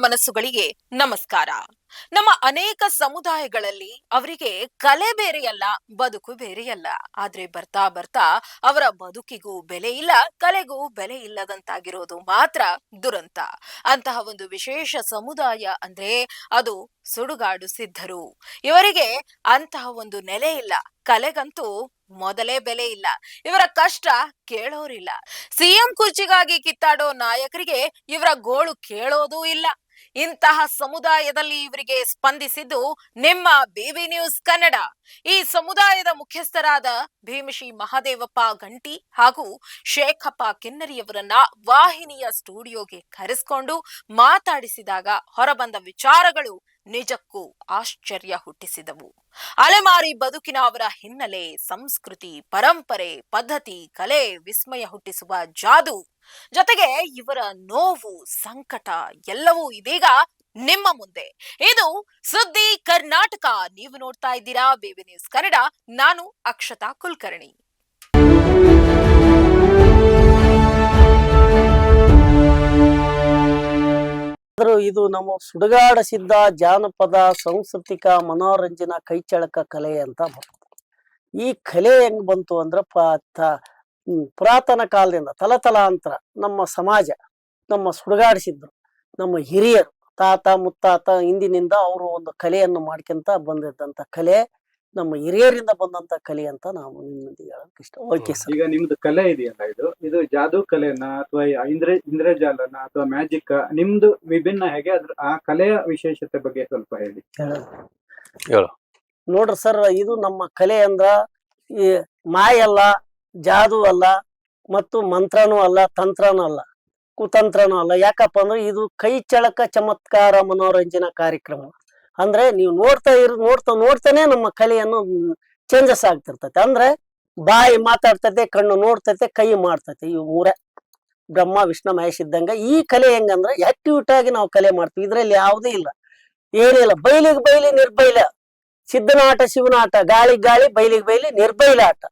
ಮನಸ್ಸುಗಳಿಗೆ ನಮಸ್ಕಾರ. ನಮ್ಮ ಅನೇಕ ಸಮುದಾಯಗಳಲ್ಲಿ ಅವರಿಗೆ ಕಲೆ ಬೇರೆಯಲ್ಲ, ಬದುಕು ಬೇರೆಯಲ್ಲ. ಆದ್ರೆ ಬರ್ತಾ ಬರ್ತಾ ಅವರ ಬದುಕಿಗೂ ಬೆಲೆ ಇಲ್ಲ, ಕಲೆಗೂ ಬೆಲೆ ಇಲ್ಲದಂತಾಗಿರೋದು ಮಾತ್ರ ದುರಂತ. ಅಂತಹ ಒಂದು ವಿಶೇಷ ಸಮುದಾಯ ಅಂದ್ರೆ ಅದು ಸುಡುಗಾಡು ಸಿದ್ಧರು. ಇವರಿಗೆ ಅಂತಹ ಒಂದು ನೆಲೆ ಇಲ್ಲ. ಕಲೆಗಂತೂ ಮೊದಲೇ ಬೆಲೆ ಇಲ್ಲ. ಇವರ ಕಷ್ಟ ಕೇಳೋರಿಲ್ಲ. ಸಿಎಂ ಕುರ್ಚಿಗಾಗಿ ಕಿತ್ತಾಡೋ ನಾಯಕರಿಗೆ ಇವರ ಗೋಳು ಕೇಳೋದೂ ಇಲ್ಲ. ಇಂತಹ ಸಮುದಾಯದಲ್ಲಿ ಇವರಿಗೆ ಸ್ಪಂದಿಸಿದ್ದು ನಿಮ್ಮ ಬಿಬಿ ನ್ಯೂಸ್ ಕನ್ನಡ. ಈ ಸಮುದಾಯದ ಮುಖ್ಯಸ್ಥರಾದ ಭೀಮಶಿ ಮಹಾದೇವಪ್ಪ ಗಂಟಿ ಹಾಗೂ ಶೇಖಪ್ಪ ಕಿನ್ನರಿಯವರನ್ನ ವಾಹಿನಿಯ ಸ್ಟುಡಿಯೋಗೆ ಕರೆಸಿಕೊಂಡು ಮಾತಾಡಿಸಿದಾಗ ಹೊರಬಂದ ವಿಚಾರಗಳು ನಿಜಕ್ಕೂ ಆಶ್ಚರ್ಯ ಹುಟ್ಟಿಸಿದವು. ಅಲೆಮಾರಿ ಬದುಕಿನ ಅವರ ಹಿನ್ನೆಲೆ, ಸಂಸ್ಕೃತಿ, ಪರಂಪರೆ, ಪದ್ಧತಿ, ಕಲೆ, ವಿಸ್ಮಯ ಹುಟ್ಟಿಸುವ ಜಾದು, ಜೊತೆಗೆ ಇವರ ನೋವು, ಸಂಕಟ ಎಲ್ಲವೂ ಇದೀಗ ನಿಮ್ಮ ಮುಂದೆ. ಇದು ಸುದ್ದಿ ಕರ್ನಾಟಕ. ನೀವು ನೋಡ್ತಾ ಇದ್ದೀರಾ ಬಿಬಿ ನ್ಯೂಸ್ ಕನ್ನಡ. ನಾನು ಅಕ್ಷತಾ ಕುಲಕರ್ಣಿ. ಇದು ನಮ್ಮ ಸುಡುಗಾಡಿಸಿದ್ದ ಜಾನಪದ ಸಾಂಸ್ಕೃತಿಕ ಮನೋರಂಜನಾ ಕೈಚಳಕ ಕಲೆ ಅಂತ ಬರ್ತದೆ. ಈ ಕಲೆ ಹೆಂಗ್ ಬಂತು ಅಂದ್ರೆ ಪುರಾತನ ಕಾಲದಿಂದ ತಲತಲಾಂತರ ನಮ್ಮ ಸಮಾಜ, ನಮ್ಮ ಸುಡುಗಾಡಿಸಿದ್ರು ನಮ್ಮ ಹಿರಿಯರು, ತಾತ ಮುತ್ತಾತ ಹಿಂದಿನಿಂದ ಅವರು ಒಂದು ಕಲೆಯನ್ನು ಮಾಡ್ಕೊಂತ ಬಂದಿದ್ದಂತ ಕಲೆ, ನಮ್ಮ ಹಿರಿಯರಿಂದ ಬಂದಂತ ಕಲೆ ಅಂತ ನಾವು ನಿಮ್ಮಲ್ಲಿ ಹೇಳಕ್ ಇಷ್ಟ. ಓಕೆ ಸರ್, ಈಗ ನಿಮ್ದು ಕಲೆ ಇದೆಯಲ್ಲ, ಇದು ಜಾದೂ ಕಲೆನ ಅಥವಾ ಇಂದ್ರಜಾಲನ ಅಥವಾ ಮ್ಯಾಜಿಕ್, ನಿಮ್ದು ವಿಭಿನ್ನ ಹೇಗೆ, ಅದ್ರ ಆ ಕಲೆಯ ವಿಶೇಷತೆ ಬಗ್ಗೆ ಸ್ವಲ್ಪ ಹೇಳಿ. ನೋಡ್ರಿ ಸರ್, ಇದು ನಮ್ಮ ಕಲೆ ಅಂದ್ರ ಈ ಮಾಯಲ್ಲ, ಜಾದೂ ಅಲ್ಲ, ಮತ್ತು ಮಂತ್ರನೂ ಅಲ್ಲ, ತಂತ್ರನೂ ಅಲ್ಲ, ಕುತಂತ್ರನೂ ಅಲ್ಲ. ಯಾಕಪ್ಪ ಅಂದ್ರೆ ಇದು ಕೈ ಚಳಕ ಚಮತ್ಕಾರ ಮನೋರಂಜನಾ ಕಾರ್ಯಕ್ರಮ. ಅಂದ್ರೆ ನೀವು ನೋಡ್ತಾನೆ ನಮ್ಮ ಕಲೆಯನ್ನು ಚೇಂಜಸ್ ಆಗ್ತಿರ್ತೈತೆ. ಅಂದ್ರೆ ಬಾಯಿ ಮಾತಾಡ್ತೈತೆ, ಕಣ್ಣು ನೋಡ್ತೈತೆ, ಕೈ ಮಾಡ್ತೈತೆ. ಇವು ಮೂರೇ ಬ್ರಹ್ಮ ವಿಷ್ಣು ಮಹೇಶ್ ಇದ್ದಂಗ. ಈ ಕಲೆ ಹೆಂಗಂದ್ರೆ ಆಕ್ಟಿವಿಟಿ ಆಗಿ ನಾವು ಕಲೆ ಮಾಡ್ತೀವಿ. ಇದ್ರಲ್ಲಿ ಯಾವುದೇ ಇಲ್ಲ, ಏನಿಲ್ಲ. ಬೈಲಿಗೆ ಬೈಲಿ ನಿರ್ಬೈಲ, ಸಿದ್ಧನ ಆಟ ಶಿವನ ಆಟ, ಗಾಳಿಗೆ ಗಾಳಿ ಬೈಲಿಗೆ ಬೈಲಿ ನಿರ್ಬೈಲ ಆಟ.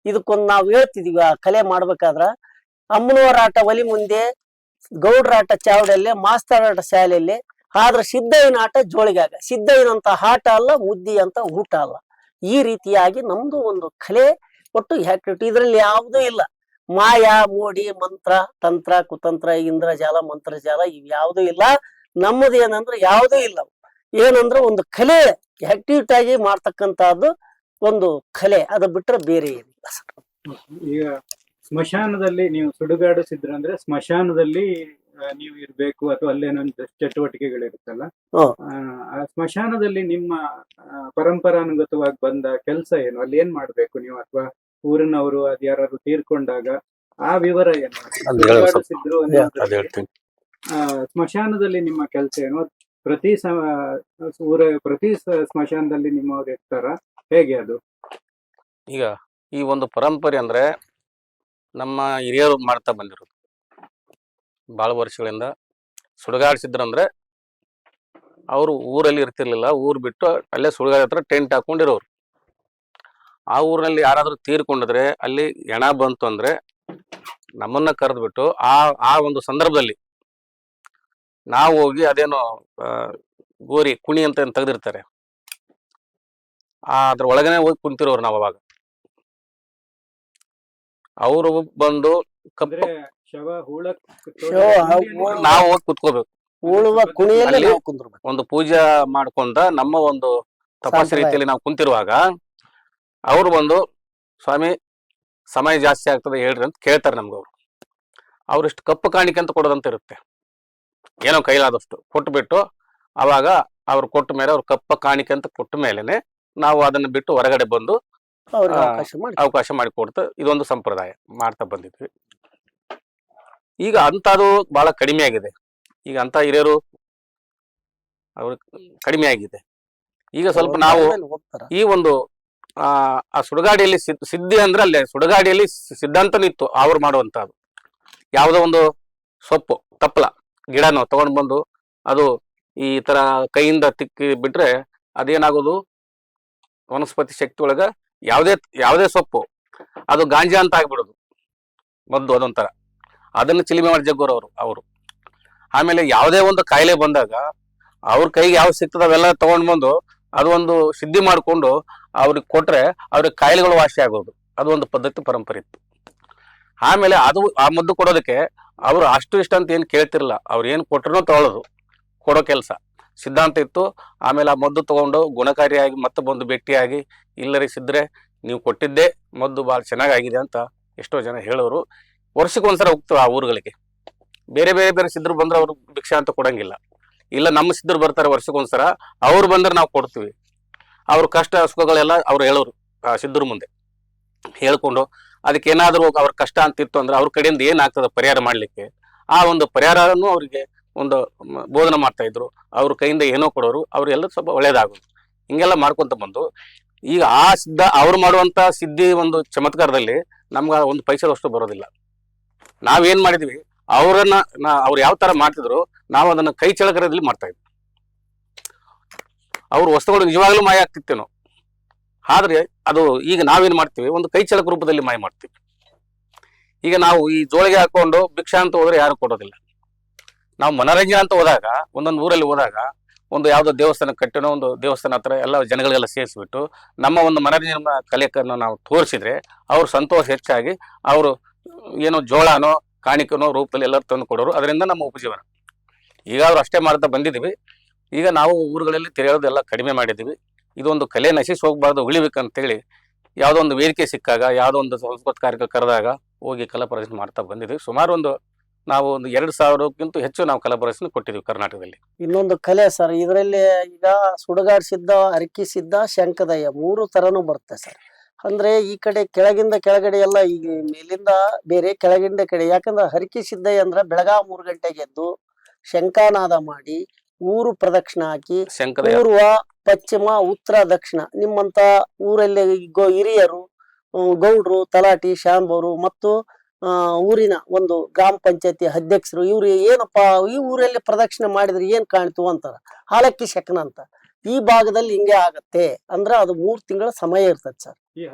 ಇದಕ್ಕೊಂದು ನಾವು ಹೇಳ್ತಿದೀವಿ ಆ ಕಲೆ ಮಾಡ್ಬೇಕಾದ್ರ, ಅಮ್ಮನವರ ಆಟ ಒಲಿ ಮುಂದೆ, ಗೌಡ್ರ ಆಟ ಚಾವಡಿಯಲ್ಲಿ, ಮಾಸ್ತರ್ ಆಟ ಶಾಲೆಯಲ್ಲಿ, ಆದ್ರೆ ಸಿದ್ದಯ್ಯನ ಆಟ ಜೋಳಿಗಾಗ. ಸಿದ್ದಯ್ಯನಂತ ಆಟ ಅಲ್ಲ, ಮುದ್ದಿ ಅಂತ ಊಟ ಅಲ್ಲ. ಈ ರೀತಿಯಾಗಿ ನಮ್ದು ಒಂದು ಕಲೆ, ಒಟ್ಟು ಆಕ್ಟಿವಿಟಿ. ಇದ್ರಲ್ಲಿ ಯಾವುದೂ ಇಲ್ಲ. ಮಾಯಾ ಮೋಡಿ, ಮಂತ್ರ ತಂತ್ರ ಕುತಂತ್ರ, ಇಂದ್ರಜಾಲ ಮಂತ್ರಜಾಲ ಇವ್ ಯಾವುದೂ ಇಲ್ಲ. ನಮ್ಮದು ಏನಂದ್ರೆ ಯಾವುದೂ ಇಲ್ಲ. ಏನಂದ್ರೆ ಒಂದು ಕಲೆ ಆಕ್ಟಿವಿಟಿ ಆಗಿ ಮಾಡ್ತಕ್ಕಂತಹದ್ದು ಒಂದು ಕಲೆ. ಅದು ಬಿಟ್ರೆ ಬೇರೆ ಏನಿಲ್ಲ ಸರ್. ಈಗ ಸ್ಮಶಾನದಲ್ಲಿ ನೀವು ಸುಡುಗಾಡಿಸಿದ್ರ ಅಂದ್ರೆ ಸ್ಮಶಾನದಲ್ಲಿ ನೀವು ಇರ್ಬೇಕು ಅಥವಾ ಅಲ್ಲೇನೋ ಚಟುವಟಿಕೆಗಳಿರುತ್ತಲ್ಲ, ಆ ಸ್ಮಶಾನದಲ್ಲಿ ನಿಮ್ಮ ಪರಂಪರಾನುಗತವಾಗಿ ಬಂದ ಕೆಲಸ ಏನು, ಅಲ್ಲಿ ಏನ್ ಮಾಡ್ಬೇಕು ನೀವು, ಅಥವಾ ಊರಿನವರು ಅದ್ ಯಾರು ತೀರ್ಕೊಂಡಾಗ ಆ ವಿವರ ಏನು, ಸುಡುಗಾಡಿಸಿದ್ರು ಸ್ಮಶಾನದಲ್ಲಿ ನಿಮ್ಮ ಕೆಲಸ ಏನು, ಪ್ರತಿ ಸ್ಮಶಾನದಲ್ಲಿ ನಿಮ್ಮವ್ರು ಇರ್ತಾರ, ಹೇಗೆ ಅದು? ಈಗ ಈ ಒಂದು ಪರಂಪರೆ ಅಂದ್ರೆ ನಮ್ಮ ಹಿರಿಯರು ಮಾಡ್ತಾ ಬಂದಿರೋದು ಬಹಳ ವರ್ಷಗಳಿಂದ. ಸುಡುಗಾಡಿಸಿದ್ರಂದ್ರೆ ಅವರು ಊರಲ್ಲಿ ಇರ್ತಿರ್ಲಿಲ್ಲ, ಊರ್ ಬಿಟ್ಟು ಅಲ್ಲೇ ಸುಡುಗಾಡಿ ಹತ್ರ ಟೆಂಟ್ ಹಾಕೊಂಡಿರೋರು. ಆ ಊರಿನಲ್ಲಿ ಯಾರಾದ್ರೂ ತೀರ್ಕೊಂಡಿದ್ರೆ, ಅಲ್ಲಿ ಹೆಣ ಬಂತು ಅಂದ್ರೆ ನಮ್ಮನ್ನ ಕರೆದ್ಬಿಟ್ಟು ಆ ಒಂದು ಸಂದರ್ಭದಲ್ಲಿ ನಾವು ಹೋಗಿ ಅದೇನೋ ಗೋರಿ ಕುಣಿ ಅಂತ ತೆಗೆದಿರ್ತಾರೆ, ಅದ್ರ ಒಳಗನೆ ಹೋಗಿ ಕುಂತಿರೋರು ನಾವು. ಅವಾಗ ಅವರು ಬಂದು ನಾವು ಹೋಗಿ ಕುತ್ಕೋಬೇಕು, ಒಂದು ಪೂಜೆ ಮಾಡ್ಕೊಂಡ ನಮ್ಮ ಒಂದು ತಪಾಸಣೆ ರೀತಿಯಲ್ಲಿ ನಾವು ಕುಂತಿರುವಾಗ ಅವರು ಬಂದು, ಸ್ವಾಮಿ ಸಮಯ ಜಾಸ್ತಿ ಆಗ್ತದೆ ಹೇಳ್ರಿ ಅಂತ ಕೇಳ್ತಾರೆ ನಮ್ಗೆ. ಅವ್ರು ಇಷ್ಟು ಕಪ್ಪು ಕಾಣಿಕೆ ಅಂತ ಕೊಡೋದಂತ ಇರುತ್ತೆ, ಏನೋ ಕೈಲಾದಷ್ಟು ಕೊಟ್ಬಿಟ್ಟು, ಅವಾಗ ಅವ್ರು ಕೊಟ್ಟ ಮೇಲೆ, ಅವ್ರು ಕಪ್ಪ ಕಾಣಿಕೆ ಅಂತ ಕೊಟ್ಟ ಮೇಲೆನೆ ನಾವು ಅದನ್ನ ಬಿಟ್ಟು ಹೊರಗಡೆ ಬಂದು ಅವಕಾಶ ಮಾಡಿಕೊಡ್ತಾ ಇದೊಂದು ಸಂಪ್ರದಾಯ ಮಾಡ್ತಾ ಬಂದಿದ್ವಿ. ಈಗ ಅಂತದು ಬಹಳ ಕಡಿಮೆ ಆಗಿದೆ. ಈಗ ಅಂತ ಹಿರಿಯರು ಅವ್ರ ಕಡಿಮೆ ಆಗಿದೆ. ಈಗ ಸ್ವಲ್ಪ ನಾವು ಈ ಒಂದು ಆ ಸುಡುಗಾಡಿಯಲ್ಲಿ ಸಿದ್ಧಿ ಅಂದ್ರೆ ಅಲ್ಲೇ ಸುಡುಗಾಡಿಯಲ್ಲಿ ಸಿದ್ಧಾಂತನೂ ಇತ್ತು ಅವ್ರು ಮಾಡುವಂತಹದ್ದು. ಯಾವುದೋ ಒಂದು ಸೊಪ್ಪು ತಪ್ಪಲ ಗಿಡನೋ ತಗೊಂಡ್ ಬಂದು ಅದು ಈ ತರ ಕೈಯಿಂದ ತಿಕ್ಕಿ ಬಿಟ್ರೆ ಅದೇನಾಗೋದು, ವನಸ್ಪತಿ ಶಕ್ತಿ ಒಳಗ ಯಾವುದೇ ಸೊಪ್ಪು ಅದು ಗಾಂಜಾ ಅಂತ ಆಗ್ಬಿಡೋದು, ಮದ್ದು ಅದೊಂಥರ. ಅದನ್ನು ಚಿಲಿಮೆ ಮಾಡಿ ಜಗ್ಗೋರು ಅವರು. ಆಮೇಲೆ ಯಾವುದೇ ಒಂದು ಕಾಯಿಲೆ ಬಂದಾಗ ಅವ್ರ ಕೈಗೆ ಯಾವ ಸಿಗ್ತದ ಅವೆಲ್ಲ ತಗೊಂಡ್ ಬಂದು ಅದು ಒಂದು ಸಿದ್ಧಿ ಮಾಡ್ಕೊಂಡು ಅವ್ರಿಗೆ ಕೊಟ್ರೆ ಅವ್ರಿಗೆ ಕಾಯಿಲೆಗಳು ವಾಸಿ ಆಗೋದು, ಅದು ಒಂದು ಪದ್ಧತಿ ಪರಂಪರೆ ಇತ್ತು. ಆಮೇಲೆ ಅದು ಆ ಮದ್ದು ಕೊಡೋದಕ್ಕೆ ಅವ್ರು ಅಷ್ಟು ಇಷ್ಟ ಅಂತ ಏನು ಕೇಳ್ತಿರಲ್ಲ, ಅವ್ರು ಏನು ಕೊಟ್ರೂ ತಗೊಳ್ಳೋದು, ಕೊಡೋ ಕೆಲಸ ಸಿದ್ಧಾಂತ ಇತ್ತು. ಆಮೇಲೆ ಆ ಮದ್ದು ತಗೊಂಡು ಗುಣಕಾರಿಯಾಗಿ ಮತ್ತೆ ಬಂದು ಭೇಟಿಯಾಗಿ ಇಲ್ಲರಿ ಸಿದ್ರೆ ನೀವು ಕೊಟ್ಟಿದ್ದೇ ಮದ್ದು ಭಾಳ ಚೆನ್ನಾಗಾಗಿದೆ ಅಂತ ಎಷ್ಟೋ ಜನ ಹೇಳೋರು. ವರ್ಷಕ್ಕೊಂದ್ಸಲ ಹೋಗ್ತೇವೆ ಆ ಊರುಗಳಿಗೆ. ಬೇರೆ ಬೇರೆ ಬೇರೆ ಸಿದ್ಧರು ಬಂದ್ರೆ ಅವ್ರು ಭಿಕ್ಷಾ ಅಂತ ಕೊಡಂಗಿಲ್ಲ. ಇಲ್ಲ ನಮ್ಮ ಸಿದ್ಧರು ಬರ್ತಾರೆ ವರ್ಷಕ್ಕೊಂದ್ಸಲ, ಅವ್ರು ಬಂದ್ರೆ ನಾವು ಕೊಡ್ತೀವಿ. ಅವ್ರ ಕಷ್ಟ ಸುಖಗಳೆಲ್ಲ ಅವ್ರು ಹೇಳೋರು ಆ ಸಿದ್ಧರ ಮುಂದೆ ಹೇಳ್ಕೊಂಡು, ಅದಕ್ಕೆ ಏನಾದರೂ ಅವ್ರ ಕಷ್ಟ ಅಂತಿತ್ತು ಅಂದ್ರೆ ಅವ್ರ ಕಡೆಯಿಂದ ಏನಾಗ್ತದೆ ಪರಿಹಾರ ಮಾಡ್ಲಿಕ್ಕೆ, ಆ ಒಂದು ಪರಿಹಾರನೂ ಅವರಿಗೆ ಒಂದು ಬೋಧನೆ ಮಾಡ್ತಾ ಇದ್ರು. ಅವ್ರ ಕೈಯಿಂದ ಏನೋ ಕೊಡೋರು, ಅವ್ರೆಲ್ಲ ಸ್ವಲ್ಪ ಒಳ್ಳೇದಾಗೋದು. ಹಿಂಗೆಲ್ಲ ಮಾಡ್ಕೊಂತ ಬಂದು ಈಗ ಆ ಸಿದ್ಧ ಅವ್ರು ಮಾಡುವಂತ ಸಿದ್ಧಿ ಒಂದು ಚಮತ್ಕಾರದಲ್ಲಿ ನಮ್ಗೆ ಒಂದು ಪೈಸದಷ್ಟು ಬರೋದಿಲ್ಲ. ನಾವೇನ್ ಮಾಡಿದ್ವಿ, ಅವ್ರನ್ನ ಅವ್ರು ಯಾವ ತರ ಮಾಡ್ತಿದ್ರು ನಾವು ಅದನ್ನ ಕೈ ಚಳಕರದಲ್ಲಿ ಮಾಡ್ತಾ ಇದ್ವಿ. ಅವ್ರ ವಸ್ತುಗಳು ನಿಜವಾಗ್ಲೂ ಮಾಯ ಆಗ್ತಿತ್ತೇನೋ, ಆದ್ರೆ ಅದು ಈಗ ನಾವೇನ್ ಮಾಡ್ತೀವಿ, ಒಂದು ಕೈ ಚಳಕ ರೂಪದಲ್ಲಿ ಮಾಯ ಮಾಡ್ತೀವಿ. ಈಗ ನಾವು ಈ ಜೋಳಿಗೆ ಹಾಕೊಂಡು ಭಿಕ್ಷಾ ಅಂತ ಹೋದ್ರೆ ಯಾರು ಕೊಡೋದಿಲ್ಲ. ನಾವು ಮನೋರಂಜನೆ ಅಂತ ಹೋದಾಗ, ಒಂದೊಂದು ಊರಲ್ಲಿ ಹೋದಾಗ ಒಂದು ಯಾವುದೋ ದೇವಸ್ಥಾನ ಕಟ್ಟಿನೋ ಒಂದು ದೇವಸ್ಥಾನ ಹತ್ರ ಎಲ್ಲ ಜನಗಳಿಗೆಲ್ಲ ಸೇರಿಸ್ಬಿಟ್ಟು ನಮ್ಮ ಒಂದು ಮನೋರಂಜನೆ ಕಲೆಯನ್ನು ನಾವು ತೋರಿಸಿದ್ರೆ ಅವ್ರ ಸಂತೋಷ ಹೆಚ್ಚಾಗಿ ಅವರು ಏನೋ ಜೋಳನೋ ಕಾಣಿಕೆನೋ ರೂಪದಲ್ಲಿ ಎಲ್ಲರೂ ತಂದು ಕೊಡೋರು. ಅದರಿಂದ ನಮ್ಮ ಉಪಜೀವನ. ಈಗ ಅವ್ರು ಅಷ್ಟೇ ಮಾಡ್ತಾ ಬಂದಿದ್ದೀವಿ. ಈಗ ನಾವು ಊರುಗಳಲ್ಲಿ ತಿರುಗೋದೆಲ್ಲ ಕಡಿಮೆ ಮಾಡಿದ್ದೀವಿ. ಇದೊಂದು ಕಲೆ ನಶಿಸಿ ಹೋಗ್ಬಾರ್ದು, ಉಳಿಬೇಕಂತೇಳಿ ಯಾವುದೋ ಒಂದು ವೇದಿಕೆ ಸಿಕ್ಕಾಗ, ಯಾವುದೋ ಒಂದು ಸಂಸ್ಕೃತ ಕಾರ್ಯಕ್ರಮ ಕರೆದಾಗ ಹೋಗಿ ಕಲಾ ಪ್ರದರ್ಶನ ಮಾಡ್ತಾ ಬಂದಿದ್ದೀವಿ. ಸುಮಾರು ನಾವು ಒಂದು 2000ಕ್ಕಿಂತ ಹೆಚ್ಚು ನಾವು ಕಲಾ ಪ್ರದರ್ಶನ ಕೊಟ್ಟಿದ್ದೀವಿ ಕರ್ನಾಟಕದಲ್ಲಿ. ಇನ್ನೊಂದು ಕಲೆ ಸರ್, ಇದರಲ್ಲಿ ಈಗ ಸುಡುಗಾಡು ಸಿದ್ಧ, ಅರಕಿ ಸಿದ್ಧ, ಶಂಕದಯ್ಯ 3 ತರನು ಬರುತ್ತೆ ಸರ್. ಅಂದ್ರೆ ಈ ಕಡೆ ಕೆಳಗಿಂದ ಕೆಳಗಡೆ ಎಲ್ಲ, ಈಗ ಮೇಲಿಂದ ಬೇರೆ ಕೆಳಗಿಂದ ಕಡೆ. ಯಾಕಂದ್ರೆ ಹರಕಿ ಸಿದ್ದಯ್ಯ ಅಂದ್ರೆ ಬೆಳಗಾವ್ 3 ಗಂಟೆಗೆ ಎದ್ದು ಶಂಖನಾದ ಮಾಡಿ ಊರು ಪ್ರದಕ್ಷಿಣೆ ಹಾಕಿ ಪೂರ್ವ ಪಶ್ಚಿಮ ಉತ್ತರ ದಕ್ಷಿಣ ನಿಮ್ಮಂತ ಊರಲ್ಲಿ ಹಿರಿಯರು, ಗೌಡ್ರು, ತಲಾಟಿ, ಶಾಂಬವರು ಮತ್ತು ಊರಿನ ಒಂದು ಗ್ರಾಮ ಪಂಚಾಯತಿ ಅಧ್ಯಕ್ಷರು ಇವ್ರು ಏನಪ್ಪಾ ಈ ಊರಲ್ಲಿ ಪ್ರದಕ್ಷಿಣೆ ಮಾಡಿದ್ರೆ ಏನ್ ಕಾಣ್ತು ಅಂತಾರ. ಹಾಲಕ್ಕಿ ಶಕನ ಅಂತ ಈ ಭಾಗದಲ್ಲಿ ಹಿಂಗೆ ಆಗತ್ತೆ ಅಂದ್ರೆ ಅದು 3 ತಿಂಗಳ ಸಮಯ ಇರ್ತದೆ ಸರ್.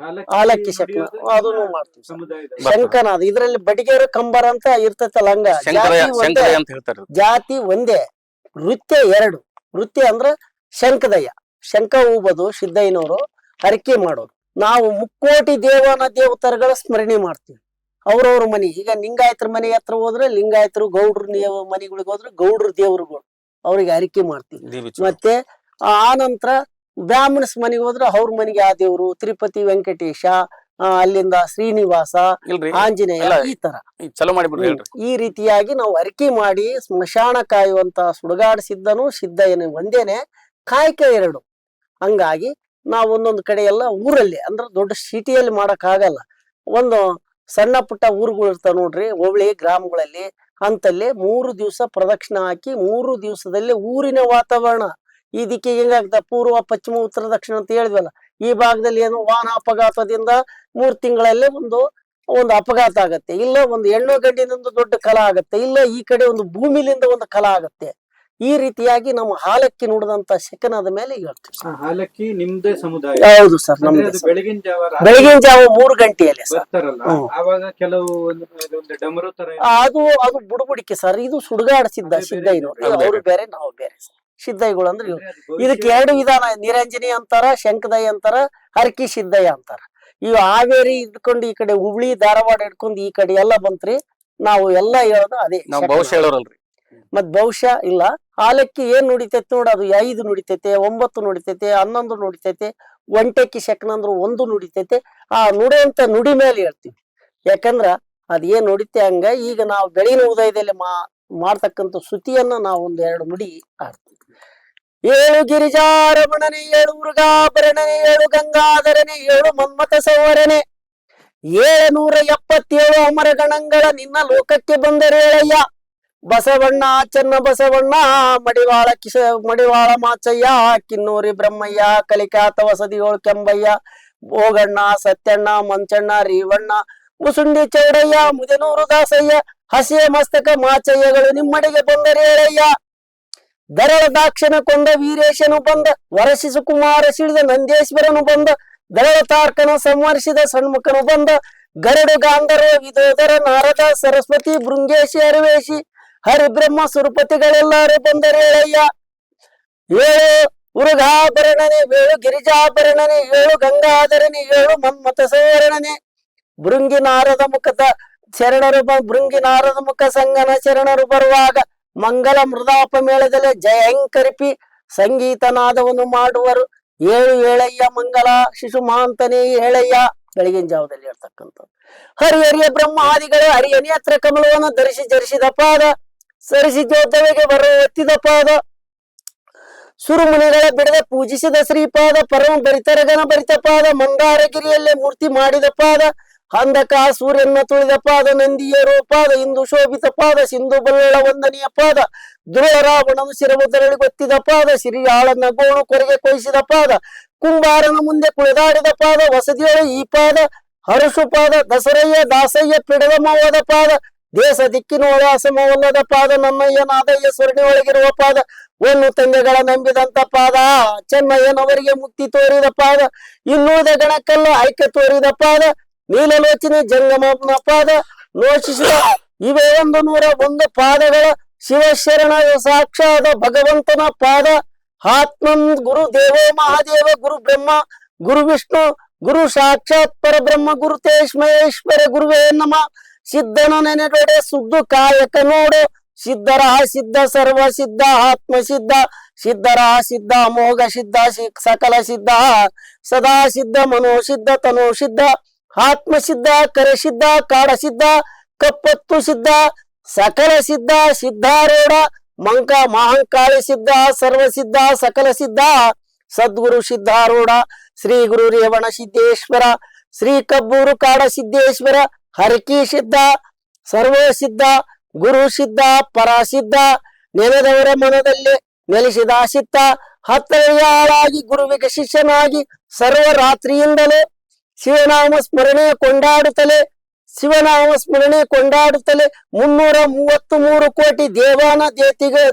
ಹಾಲಕ್ಕಿ ಶಕನ ಅದನ್ನು ಮಾಡ್ತೀವಿ. ಶಂಕನಾದ ಇದರಲ್ಲಿ ಬಡಿಗೇರ ಕಂಬರ ಅಂತ ಇರ್ತೈತಲ್ಲ, ಹಂಗ ಜಾತಿ ಒಂದೇ, ನೃತ್ಯ 2. ನೃತ್ಯ ಅಂದ್ರ ಶಂಕದಯ್ಯ, ಶಂಕ ಹೂಬೋದು ಸಿದ್ದಯ್ಯನವರು ಹರಕೆ ಮಾಡೋದು. ನಾವು ಮುಕ್ಕೋಟಿ ದೇವನ ದೇವತರಗಳ ಸ್ಮರಣೆ ಮಾಡ್ತೀವಿ. ಅವ್ರವ್ರ ಮನಿ, ಈಗ ಲಿಂಗಾಯತರ ಮನೆ ಹತ್ರ ಹೋದ್ರೆ ಲಿಂಗಾಯತರು, ಗೌಡ್ರ ಮನೆಗಳಿಗೆ ಹೋದ್ರೆ ಗೌಡ್ರ ದೇವ್ರುಗಳು ಅವ್ರಿಗೆ ಹರಕೆ ಮಾಡ್ತೀವಿ. ಮತ್ತೆ ಆ ನಂತರ ಬ್ರಾಹ್ಮಣಸ್ ಮನೆಗೆ ಹೋದ್ರೆ ಅವ್ರ ಮನೆಗೆ ಆ ದೇವ್ರು, ತಿರುಪತಿ ವೆಂಕಟೇಶ, ಅಲ್ಲಿಂದ ಶ್ರೀನಿವಾಸ, ಆಂಜನೇಯ, ಈ ತರ ಈ ರೀತಿಯಾಗಿ ನಾವು ಹರಕೆ ಮಾಡಿ ಸ್ಮಶಾನ ಕಾಯುವಂತ ಸುಡುಗಾಡು ಸಿದ್ಧನು ಸಿದ್ದಯ್ಯನು ಒಂದೇನೆ, ಕಾಯ್ಕೆ 2. ಹಂಗಾಗಿ ನಾವು ಒಂದೊಂದು ಕಡೆ ಎಲ್ಲ ಊರಲ್ಲಿ ಅಂದ್ರೆ ದೊಡ್ಡ ಸಿಟಿಯಲ್ಲಿ ಮಾಡಕ್ ಆಗಲ್ಲ. ಒಂದು ಸಣ್ಣ ಪುಟ್ಟ ಊರುಗಳು ಇರ್ತಾವ ನೋಡ್ರಿ, ಹೋಬಳಿ ಗ್ರಾಮಗಳಲ್ಲಿ, ಅಂತಲ್ಲಿ 3 ದಿವಸ ಪ್ರದಕ್ಷಿಣೆ ಹಾಕಿ 3 ದಿವಸದಲ್ಲಿ ಊರಿನ ವಾತಾವರಣ ಈ ದಿಕ್ಕಿಗೆ ಹೆಂಗಾಗ್ತದೆ, ಪೂರ್ವ ಪಶ್ಚಿಮ ಉತ್ತರ ದಕ್ಷಿಣ ಅಂತ ಹೇಳಿದ್ವಲ್ಲ, ಈ ಭಾಗದಲ್ಲಿ ಏನು ವಾಹನ ಅಪಘಾತದಿಂದ 3 ತಿಂಗಳಲ್ಲಿ ಒಂದು ಅಪಘಾತ ಆಗತ್ತೆ, ಇಲ್ಲ ಒಂದು ಹೆಣ್ಣು ಗಂಡಿನಿಂದ ದೊಡ್ಡ ಕಲಾ ಆಗತ್ತೆ, ಇಲ್ಲ ಈ ಕಡೆ ಒಂದು ಭೂಮಿಲಿಂದ ಒಂದು ಕಲಾ ಆಗತ್ತೆ. ಈ ರೀತಿಯಾಗಿ ನಮ್ಮ ಹಾಲಕ್ಕಿ ನುಡಿದಂತ ಶಕನದ ಮೇಲೆ ಹೇಳ್ತೀವಿ. ಹಾಲಕ್ಕಿ ನಿಮ್ದೇ ಸಮುದಾಯ? ಹೌದು ಸರ್, ನಮ್ದು ಬೆಳಗಿನ ಜಾವ 3 ಗಂಟೆಯಲ್ಲಿ ಆವಾಗ ಕೆಲವು ಡಮರು ತರ ಅದು ಬುಡುಬುಡಿಕೆ ಸರ್. ಇದು ಸುಡುಗಾಡು ಸಿದ್ದಯ್ಯನವರು, ಅವರು ಬೇರೆ ನಾವು ಬೇರೆ. ಸಿದ್ದಯ್ಯಗಳು ಅಂದ್ರೆ ಇದಕ್ಕೆ 2 ವಿಧಾನ, ನಿರಂಜನಿ ಅಂತಾರ, ಶಂಕದಯ್ಯ ಅಂತಾರ, ಹರಕಿ ಸಿದ್ದಯ್ಯ ಅಂತಾರ. ಇವು ಹಾವೇರಿ ಇಟ್ಕೊಂಡು ಈ ಕಡೆ ಹುಬ್ಳಿ ಧಾರವಾಡ ಇಟ್ಕೊಂಡು ಈ ಕಡೆ ಎಲ್ಲ ಬಂತ್ರಿ. ನಾವು ಎಲ್ಲ ಹೇಳೋದು ಅದೇ. ಮತ್ ಬಹುಶಃ ಇಲ್ಲ, ಹಾಲಕ್ಕಿ ಏನ್ ನುಡಿತೈತಿ ನೋಡ, ಅದು 5 ನುಡಿತೈತೆ, 9 ನುಡಿತೈತೆ, 11 ನುಡಿತೈತೆ. ಒಂಟೆಕ್ಕಿ ಶಕನ ಅಂದ್ರು 1 ನುಡಿತೈತೆ. ಆ ನುಡಿಯಂತ ನುಡಿ ಮೇಲೆ ಹೇಳ್ತೀವಿ. ಯಾಕಂದ್ರ ಅದ್ ಏನ್ ನುಡಿತೆ ಹಂಗ. ಈಗ ನಾವು ಬೆಳಗಿನ ಉದಯದಲ್ಲಿ ಮಾಡ್ತಕ್ಕಂಥ ಶ್ರುತಿಯನ್ನ ನಾವು 1-2 ನುಡಿ ಆಡ್ತೀವಿ. 7 ಗಿರಿಜಾರಮಣನೆ, 7 ಮುರುಘಾಭರಣನೆ, 7 ಗಂಗಾಧರನೆ, 7 ಮನ್ಮಥ ಸೌವರನೆ, 777 ಅಮರ ಗಣಗಳ ನಿನ್ನ ಲೋಕಕ್ಕೆ ಬಂದರೇಳಯ್ಯ. ಬಸವಣ್ಣ ಚೆನ್ನ ಬಸವಣ್ಣ, ಮಡಿವಾಳ ಮಾಚಯ್ಯ, ಕಿನ್ನೂರಿ ಬ್ರಹ್ಮಯ್ಯ, ಕಲಿಕಾತ ವಸದಿಯೋಳು ಕೆಂಬಯ್ಯ, ಭೋಗಣ್ಣ, ಸತ್ಯಣ್ಣ, ಮಂಚಣ್ಣ, ರೀವಣ್ಣ, ಮುಸುಂಡಿ ಚೌಡಯ್ಯ, ಮುದನೂರು ದಾಸಯ್ಯ, ಹಸಿಯ ಮಸ್ತಕ ಮಾಚಯ್ಯಗಳು ನಿಮ್ಮಡೆಗೆ ಬಂದರೇಳಯ್ಯ. ದರಳ ದಾಕ್ಷಣ ಕೊಂಡ ವೀರೇಶನು ಬಂದ, ವರಶಿಸು ಕುಮಾರ ಸಿಡಿದ ನಂದೇಶ್ವರನು ಬಂದ, ದರಳ ತಾರ್ಕನ ಸಂವರ್ಷಿದ ಸಣ್ಮುಖನು ಬಂದ, ಗರಡು ಗಾಂಧರ್ವ ವಿದೋದರ ನಾರದ ಸರಸ್ವತಿ ಭೃಂಗೇಶಿ ಅರವೇಶಿ, ಹರಿಬ್ರಹ್ಮ ಸುರಪತಿಗಳೆಲ್ಲರೂ ಬಂದರೇಳಯ್ಯ. ಏಳು ಉರುಗಾಭರಣನೆ, ಏಳು ಗಿರಿಜಾಭರಣನೆ, ಏಳು ಗಂಗಾಧರನೆ, ಏಳು ಮನ್ಮಥ ಸುವರ್ಣನೆ. ಭೃಂಗಿ ನಾರದ ಮುಖದ ಶರಣರು ಭೃಂಗಿ ನಾರದ ಮುಖ ಸಂಗನ ಶರಣರು ಬರುವಾಗ ಮಂಗಲ ಮೃದಾಪ ಮೇಳದಲ್ಲಿ ಜಯಂಕರಿಪಿ ಸಂಗೀತ ನಾದವನ್ನು ಮಾಡುವರು. ಏಳು ಏಳಯ್ಯ ಮಂಗಲ ಶಿಶುಮಾಂತನೇ ಏಳಯ್ಯ. ಬೆಳಗಿನ ಜಾವದಲ್ಲಿ ಹೇಳ್ತಕ್ಕಂಥದ್ದು. ಹರಿಹರಿಯ ಬ್ರಹ್ಮಾದಿಗಳು ಹರಿಯ ನೇತ್ರ ಕಮಲವನ್ನು ಧರಿಸಿದ ಪಾದ, ಸರಿಸಿ ಜೋತವೆಗೆ ಬರುವ ಎತ್ತಿದ ಪಾದ, ಸುರುಮುನಿಗಳ ಬಿಡದೆ ಪೂಜಿಸಿದ ಶ್ರೀಪಾದ, ಪರಮ ಬರಿತರಗನ ಬರಿತ ಪಾದ, ಮಂದಾರಗಿರಿಯಲ್ಲೇ ಮೂರ್ತಿ ಮಾಡಿದ ಪಾದ, ಅಂಧಕ ಸೂರ್ಯನ ತುಳಿದ ಪಾದ, ನಂದಿಯರು ಪಾದ, ಇಂದು ಶೋಭಿತ ಪಾದ, ಸಿಂಧು ಬಲ್ಲ ವಂದನೆಯ ಪಾದ, ಧ್ರುವ ರಾವಣನು ಶಿರಬುದರಳಿ ಗೊತ್ತಿದ ಪಾದ, ಸಿರಿಯಾಳನ ಗೋಣು ಕೊರೆಗೆ ಕೊಯಿಸಿದ ಪಾದ, ಕುಂಬಾರನ ಮುಂದೆ ಕುಳಿದಾಡಿದ ಪಾದ, ವಸತಿಯೊಳ ಈ ಪಾದ, ಹರುಷು ಪಾದ, ದಸರಯ್ಯ ದಾಸಯ್ಯ ಪಿಡದ ಮೋವದ ಪಾದ, ದೇಶ ದಿಕ್ಕಿನೊಳ ಅಸಮವಲ್ಲದ ಪಾದ, ನನ್ನಯ್ಯ ನಾದಯ್ಯ ಸ್ವರ್ಣಿ ಒಳಗಿರುವ ಪಾದ, ಒಂದು ತಂದೆಗಳ ನಂಬಿದಂತ ಪಾದ, ಚೆನ್ನಯ್ಯನವರಿಗೆ ಮುಕ್ತಿ ತೋರಿದ ಪಾದ, ಇನ್ನುಳಿದ ಗಣಕ್ಕೆಲ್ಲ ಆಯ್ಕೆ ತೋರಿದ ಪಾದ, ನೀಲಲೋಚನೆ ಜಂಗಮನ ಪಾದ ಲೋಚಿಸಿದ ಇವೇ 101 ಪಾದಗಳ ಶಿವಶರಣ ಸಾಕ್ಷಾದ ಭಗವಂತನ ಪಾದ. ಆತ್ಮನ್ ಗುರು ದೇವೋ ಮಹಾದೇವ, ಗುರು ಬ್ರಹ್ಮ ಗುರು ವಿಷ್ಣು ಗುರು ಸಾಕ್ಷಾತ್ ಪರಬ್ರಹ್ಮ, ಗುರು ತೇಷ್ಮಯೇಶ್ವರ ಗುರುವೇ ನಮ. ಸಿದ್ಧನ ನೆನೆದೊಡೆ ಸುದ್ದು ಕಾಯಕ ನೋಡು, ಸಿದ್ಧರ ಸಿದ್ಧ ಸರ್ವ ಸಿದ್ಧ ಆತ್ಮ ಸಿದ್ಧ, ಸಿದ್ಧರ ಸಿದ್ಧ ಮೋಗ ಸಿದ್ಧ ಸಕಲ ಸಿದ್ಧ, ಸದಾ ಸಿದ್ಧ ಮನೋ ಸಿದ್ಧ ತನೋ ಸಿದ್ಧ, ಆತ್ಮ ಸಿದ್ಧ ಕರೆ ಸಿದ್ಧ ಕಾಡ ಸಿದ್ಧ ಕಪ್ಪತ್ತು ಸಿದ್ಧ, ಸಕಲ ಸಿದ್ಧ ಸಿದ್ಧಾರೂಢ ಮಂಕ ಮಹಂಕಾಳಿ ಸಿದ್ಧ, ಸರ್ವ ಸಿದ್ಧ ಸಕಲ ಸಿದ್ಧ, ಸದ್ಗುರು ಸಿದ್ಧಾರೂಢ, ಶ್ರೀ ಗುರು ರೇವಣ ಸಿದ್ದೇಶ್ವರ, ಶ್ರೀ ಕಬ್ಬೂರು ಕಾಡ ಸಿದ್ದೇಶ್ವರ, ಹರಕಿ ಸಿದ್ಧ ಸರ್ವ ಸಿದ್ಧ, ಗುರು ಸಿದ್ಧ ಪರಸಿದ್ಧ, ನೆನೆದವರ ಮನದಲ್ಲಿ ನೆಲೆಸಿದ ಸಿದ್ಧ, ಹತ್ತನೆಯಾಳಾಗಿ ಗುರುವಿಗೆ ಶಿಷ್ಯನಾಗಿ ಸರ್ವ ರಾತ್ರಿಯಿಂದಲೇ ಶಿವನಾಮ ಸ್ಮರಣೆ ಕೊಂಡಾಡುತ್ತಲೇ, ಶಿವನಾಮ ಸ್ಮರಣೆ ಕೊಂಡಾಡುತ್ತಲೇ 333 ಕೋಟಿ ದೇವಾನ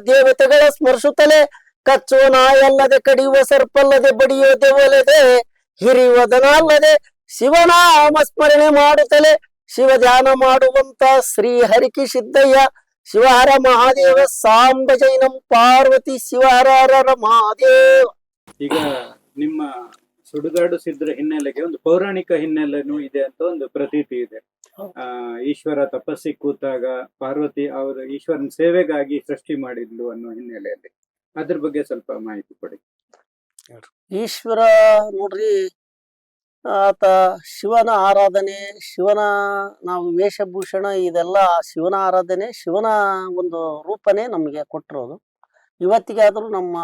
ದೇವತೆಗಳ ಸ್ಮರಿಸುತ್ತಲೇ, ಕಚ್ಚುವ ನಾಯಲ್ಲದೆ ಕಡಿಯುವ ಸರ್ಪಲ್ಲದೆ ಬಡಿಯುವ ದೆವಲದೆ ಹಿರಿಯುವುದನಲ್ಲದೆ ಶಿವನಾಮ ಸ್ಮರಣೆ ಮಾಡುತ್ತಲೇ, ಶಿವ ಧ್ಯಾನ ಮಾಡುವಂತ ಶ್ರೀ ಹರಿಕಿ ಸಿದ್ದಯ್ಯ, ಶಿವಹರ ಮಹಾದೇವ ಸಾಂಬ ಜೈನಂ ಪಾರ್ವತಿ ಶಿವಹರ ಮಹಾದೇವ. ಈಗ ನಿಮ್ಮ ಸುಡುಗಾಡು ಸಿದ್ಧರ ಹಿನ್ನೆಲೆಗೆ ಒಂದು ಪೌರಾಣಿಕ ಹಿನ್ನೆಲೆನೂ ಇದೆ ಅಂತ ಒಂದು ಪ್ರತೀತಿ ಇದೆ. ಈಶ್ವರ ತಪಸ್ಸಿ ಕೂತಾಗ ಪಾರ್ವತಿ ಅವರು ಈಶ್ವರನ ಸೇವೆಗಾಗಿ ಸೃಷ್ಟಿ ಮಾಡಿದ್ಲು ಅನ್ನೋ ಹಿನ್ನೆಲೆಯಲ್ಲಿ ಅದ್ರ ಬಗ್ಗೆ ಸ್ವಲ್ಪ ಮಾಹಿತಿ ಕೊಡಿ. ಈಶ್ವರ ನೋಡ್ರಿ, ಆತ ಶಿವನ ಆರಾಧನೆ, ಶಿವನ ನಾವು ವೇಷಭೂಷಣ ಇದೆಲ್ಲ ಶಿವನ ಆರಾಧನೆ, ಶಿವನ ಒಂದು ರೂಪನೇ ನಮಗೆ ಕೊಟ್ಟಿರೋದು. ಇವತ್ತಿಗಾದ್ರೂ ನಮ್ಮ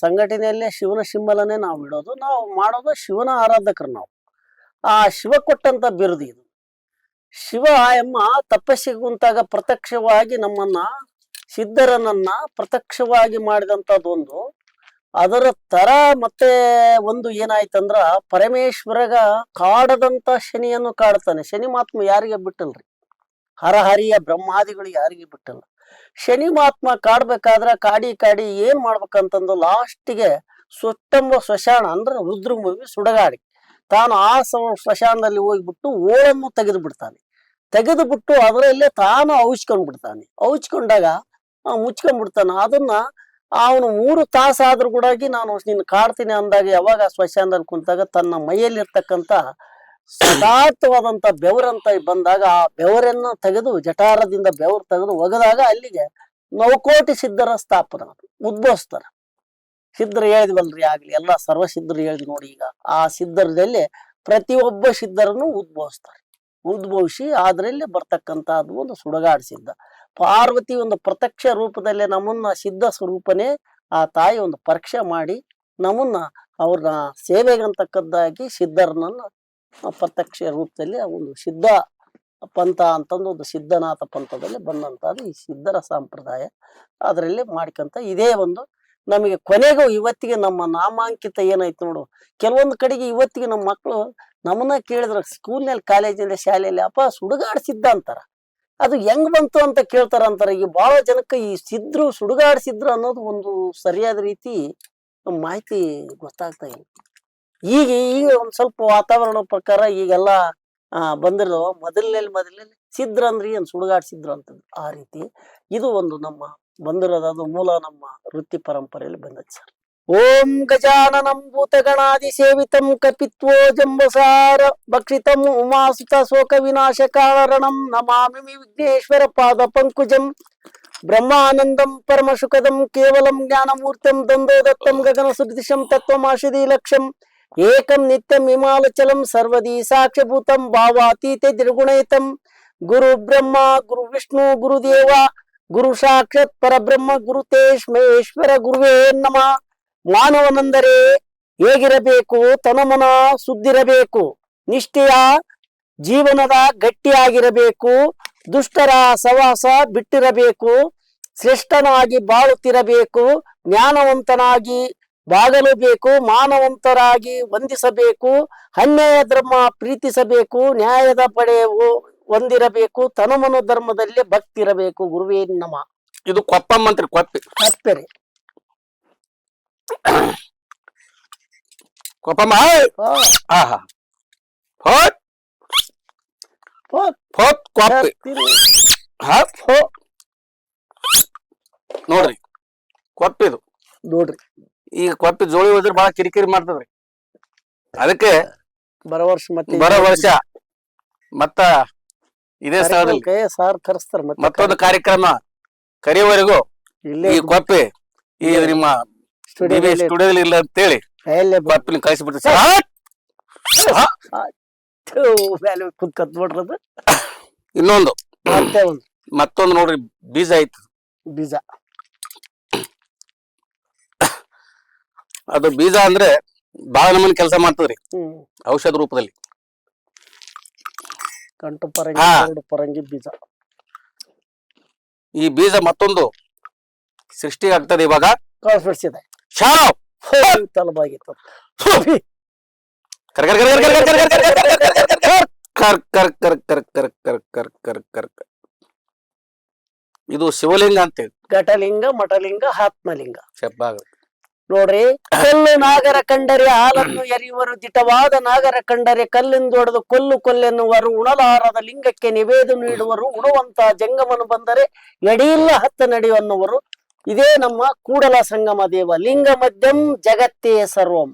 ಸಂಘಟನೆಯಲ್ಲೇ ಶಿವನ ಸಿಂಬಲನೆ ನಾವು ಇಡೋದು, ನಾವು ಮಾಡೋದು ಶಿವನ ಆರಾಧಕರು. ನಾವು ಆ ಶಿವ ಕೊಟ್ಟಂತ ಬಿರುದು ಇದು. ಶಿವ ಎಂಬ ತಪಸ್ಸಿಗೆ ಕುಂತಾಗ ಪ್ರತ್ಯಕ್ಷವಾಗಿ ನಮ್ಮನ್ನ ಸಿದ್ಧರನ್ನ ಪ್ರತ್ಯಕ್ಷವಾಗಿ ಮಾಡಿದಂಥದ್ದೊಂದು. ಅದರ ತರ ಮತ್ತೆ ಒಂದು ಏನಾಯ್ತಂದ್ರ, ಪರಮೇಶ್ವರಗ ಕಾಡದಂತ ಶನಿಯನ್ನು ಕಾಡ್ತಾನೆ. ಶನಿ ಮಹಾತ್ಮ ಯಾರಿಗೆ ಬಿಟ್ಟಲ್ರಿ, ಹರಹರಿಯ ಬ್ರಹ್ಮಾದಿಗಳು ಯಾರಿಗೆ ಬಿಟ್ಟಲ್ಲ. ಶನಿ ಮಹಾತ್ಮ ಕಾಡ್ಬೇಕಾದ್ರ ಕಾಡಿ ಏನ್ ಮಾಡ್ಬೇಕಂತಂದು ಲಾಸ್ಟಿಗೆ ಸೊಟ್ಟಂಬ ಸ್ಮಶಾನ ಅಂದ್ರೆ ರುದ್ರಮೂವಿ ಸುಡಗಾಡಿ ತಾನು ಆ ಸ್ಮಶಾನದಲ್ಲಿ ಹೋಗ್ಬಿಟ್ಟು ಓಳನ್ನು ತೆಗೆದು ಬಿಡ್ತಾನೆ. ತೆಗೆದು ಬಿಟ್ಟು ಅದರಲ್ಲೇ ತಾನು ಔಚ್ಕೊಂಡ್ ಬಿಡ್ತಾನೆ. ಔಚ್ಕೊಂಡಾಗ ಮುಚ್ಕೊಂಡ್ಬಿಡ್ತಾನ. ಅದನ್ನ ಅವನು 3 ತಾಸು ಆದ್ರೂ ಕೂಡ ನಾನು ನಿನ್ನ ಕಾಡ್ತೀನಿ ಅಂದಾಗ ಯಾವಾಗ ಸ್ಮಶಾನದಲ್ಲಿ ಕುಂತಾಗ ತನ್ನ ಮೈಯಲ್ಲಿರ್ತಕ್ಕಂಥ ಸದಾರ್ಥವಾದಂತ ಬೆವರಂತ ಬಂದಾಗ ಆ ಬೆವರನ್ನ ತೆಗೆದು ಜಠಾರದಿಂದ ಬೆವರು ತೆಗೆದು ಒಗದಾಗ ಅಲ್ಲಿಗೆ 9 ಕೋಟಿ ಸಿದ್ಧರ ಸ್ಥಾಪನ ಉದ್ಭವಿಸ್ತಾರ. ಸಿದ್ಧರು ಹೇಳಿದ್ವಲ್ರಿ ಆಗ್ಲಿ, ಎಲ್ಲ ಸರ್ವ ಸಿದ್ಧರು ಹೇಳಿದ್ ನೋಡಿ. ಈಗ ಆ ಸಿದ್ಧರದಲ್ಲಿ ಪ್ರತಿಯೊಬ್ಬ ಸಿದ್ಧರನ್ನು ಉದ್ಭವಿಸಿ ಅದರಲ್ಲಿ ಬರ್ತಕ್ಕಂತ ಅದು ಒಂದು ಸುಡಗಾಡು ಸಿದ್ಧ. ಪಾರ್ವತಿ ಒಂದು ಪ್ರತ್ಯಕ್ಷ ರೂಪದಲ್ಲಿ ನಮ್ಮನ್ನ ಸಿದ್ಧ ಸ್ವರೂಪನೇ ಆ ತಾಯಿ ಒಂದು ಪರೀಕ್ಷೆ ಮಾಡಿ ನಮ್ಮನ್ನ ಅವ್ರನ್ನ ಸೇವೆಗಂತಕ್ಕದ್ದಾಗಿ ಸಿದ್ಧರನ್ನ ಪ್ರತ್ಯಕ್ಷ ರೂಪದಲ್ಲಿ ಒಂದು ಸಿದ್ಧ ಪಂಥ ಅಂತಂದು ಒಂದು ಸಿದ್ಧನಾಥ ಪಂಥದಲ್ಲಿ ಬಂದಂತದ್ದು ಈ ಸಿದ್ಧರ ಸಂಪ್ರದಾಯ. ಅದರಲ್ಲಿ ಮಾಡ್ಕೊಂತ ಇದೇ ಒಂದು ನಮಗೆ ಕೊನೆಗೂ ಇವತ್ತಿಗೆ ನಮ್ಮ ನಾಮಾಂಕಿತ ಏನಾಯ್ತು ನೋಡು. ಕೆಲವೊಂದು ಕಡೆಗೆ ಇವತ್ತಿಗೆ ನಮ್ಮ ಮಕ್ಕಳು ನಮ್ಮನ್ನ ಕೇಳಿದ್ರ ಸ್ಕೂಲ್ನಲ್ಲಿ ಕಾಲೇಜಿನಲ್ಲಿ ಶಾಲೆಯಲ್ಲಿ ಅಪ್ಪ ಸುಡುಗಾಡ್ಸಿದ್ದ ಅಂತಾರ. ಅದು ಹೆಂಗ್ ಬಂತು ಅಂತ ಕೇಳ್ತಾರ ಅಂತಾರೆ. ಈಗ ಬಹಳ ಜನಕ್ಕೆ ಈ ಸಿದ್ರು ಸುಡುಗಾಡ್ಸಿದ್ರು ಅನ್ನೋದು ಒಂದು ಸರಿಯಾದ ರೀತಿ ಮಾಹಿತಿ ಗೊತ್ತಾಗ್ತಾ ಇಲ್ಲ. ಈಗ ಒಂದ್ ಸ್ವಲ್ಪ ವಾತಾವರಣ ಪ್ರಕಾರ ಈಗೆಲ್ಲ ಬಂದಿರೋ ಮೊದಲನೇ ಸಿದ್ರ ಅಂದ್ರಿ ಏನ್ ಸುಡುಗಾಡ್ ಸಿದ್ರ ಅಂತ ಆ ರೀತಿ ಇದು ಒಂದು ನಮ್ಮ ಬಂದಿರೋದು, ಅದು ಮೂಲ ನಮ್ಮ ವೃತ್ತಿ ಪರಂಪರೆಯಲ್ಲಿ ಬಂದದ್ದು ಸರ್. ಓಂ ಗಜಾನನಂ ಭೂತಗಣಾದಿ ಸೇವಿತಂ ಕಪಿತ್ವೋ ಜಂಬಸಾರ ಭಕ್ಷಿತಂ ಉಮಾಸುತ ಶೋಕ ವಿನಾಶ ಕಾರಣಂ ನಮಾಮಿ ವಿಘ್ನೇಶ್ವರ ಪಾದ ಪಂಕುಜಂ ಬ್ರಹ್ಮಾನಂದಂ ಪರಮಶುಕದಂ ಕೇವಲಂ ಜ್ಞಾನಮೂರ್ತಿಂ ದಂದೋದತ್ತಂ ಗಗನ ಸುದೃಶಂ ತತ್ವಮಾಶಿದಿ ಲಕ್ಷ್ಯಂ ಏಕಂ ನಿತ್ಯಂ ಹಿಮಾಲಚಲಂ ಸರ್ವದಿ ಸಾಕ್ಷಭೂತಂ ಭಾವಾತೀತೆ ನಿರ್ಗುಣಯಿತಂ ಗುರು ಬ್ರಹ್ಮ ಗುರು ವಿಷ್ಣು ಗುರುದೇವ ಗುರು ಸಾಕ್ಷಾತ್ ಪರಬ್ರಹ್ಮ ಗುರುತೇಶ್ಮೇಶ್ವರ ಗುರುವೇ ನಮಃ. ಮಾನವನೆಂದರೆ ಹೇಗಿರಬೇಕು? ತನುಮನ ಸುದ್ದಿರಬೇಕು, ನಿಷ್ಠೆಯ ಜೀವನದ ಗಟ್ಟಿಯಾಗಿರಬೇಕು, ದುಷ್ಟರ ಸವಾಸ ಬಿಟ್ಟಿರಬೇಕು, ಶ್ರೇಷ್ಠನಾಗಿ ಬಾಳುತ್ತಿರಬೇಕು, ಜ್ಞಾನವಂತನಾಗಿ ಬಾಗಲಬೇಕು, ಮಾನವಂತರಾಗಿ ವಂದಿಸಬೇಕು, ಅನ್ಯಾಯ ಧರ್ಮ ಪ್ರೀತಿಸಬೇಕು, ನ್ಯಾಯದ ಪಡೆ ಹೊಂದಿರಬೇಕು, ತನುಮನು ಧರ್ಮದಲ್ಲಿ ಭಕ್ತಿ ಇರಬೇಕು. ಗುರುವೇ ನಮಃ. ಇದು ಕೊಪ್ಪಮ್ಮಂತ್ರಿ ಕೊಪ್ಪಿ ತಪ್ಪರಿ ಕೊಪ್ಪಮ್ಮ. ಆಹಾ ಫೋಟ್ ಫೋಟ್ ಕೊಪ್ಪಿ. ನೋಡ್ರಿ ಕೊಪ್ಪಿದು ನೋಡ್ರಿ, ಈಗ ಕೊಪ್ಪಿ ಜೋಳಿ ಹೋದ್ರೆ ಬಹಳ ಕಿರಿಕಿರಿ ಮಾಡ್ತದ್ರಿ. ಅದಕ್ಕೆ ಬರೋ ವರ್ಷ ಮತ್ತ ಇದೇ ಸ್ಥಳದಲ್ಲಿ ಸಾರ್ ಕರೆಸ್ತಾರ ಮತ್ತೊಂದು ಕಾರ್ಯಕ್ರಮ ಕರೆಯುವವರೆಗೂ ಈ ಕೊಪ್ಪಿ ಈ ನಿಮ್ಮ ಸ್ಟುಡಿಯೋದಲ್ಲಿ ಇಲ್ಲ ಅಂತೇಳಿ ಕೊಪ್ಪಿನ ಕಳಿಸಿಬಿಡ್ತೀವಿ. ಕುತ್ಕತ್ ನೋಡ್ರದು. ಇನ್ನೊಂದು ಮತ್ತೆ ಮತ್ತೊಂದು ನೋಡ್ರಿ, ಬೀಜ ಐತಿ. ಬೀಜ ಅದು ಬೀಜ ಅಂದ್ರೆ ಬಹಳ ನಮೂನಿ ಕೆಲಸ ಮಾಡ್ತದ್ರಿ ಔಷಧ ರೂಪದಲ್ಲಿ. ಕಂಟು ಪರಂಗಿ ಪರಂಗಿ ಬೀಜ. ಈ ಬೀಜ ಮತ್ತೊಂದು ಸೃಷ್ಟಿ ಆಗ್ತದೆ ಇವಾಗ. ಕಳಿಸಿದೆ ತಲಬಾಗಿತ್ತು. ಇದು ಶಿವಲಿಂಗ ಅಂತೇಳಿ. ಘಟಲಿಂಗ ಮಠಲಿಂಗ ಆತ್ಮಲಿಂಗ. ಶಬ್ಬಾಗ ನೋಡ್ರಿ, ಕಲ್ಲು ನಾಗರ ಕಂಡರೆ ಹಾಲನ್ನು ಎರಿಯುವರು, ದಿಟವಾದ ನಾಗರ ಕಂಡರೆ ಕಲ್ಲಿಂದ ಹೊಡೆದು ಕೊಲ್ಲೆನ್ನುವರು, ಉಣಲಾರದ ಲಿಂಗಕ್ಕೆ ನಿವೇದ ನೀಡುವರು, ಉಣುವಂತ ಜಂಗಮನು ಬಂದರೆ ಎಡಿಯಿಲ್ಲ ಹತ್ತ ನಡೆಯುವನ್ನುವರು. ಇದೇ ನಮ್ಮ ಕೂಡಲ ಸಂಗಮ ದೇವ. ಲಿಂಗ ಮಧ್ಯಂ ಜಗತ್ತೇ ಸರ್ವಂ.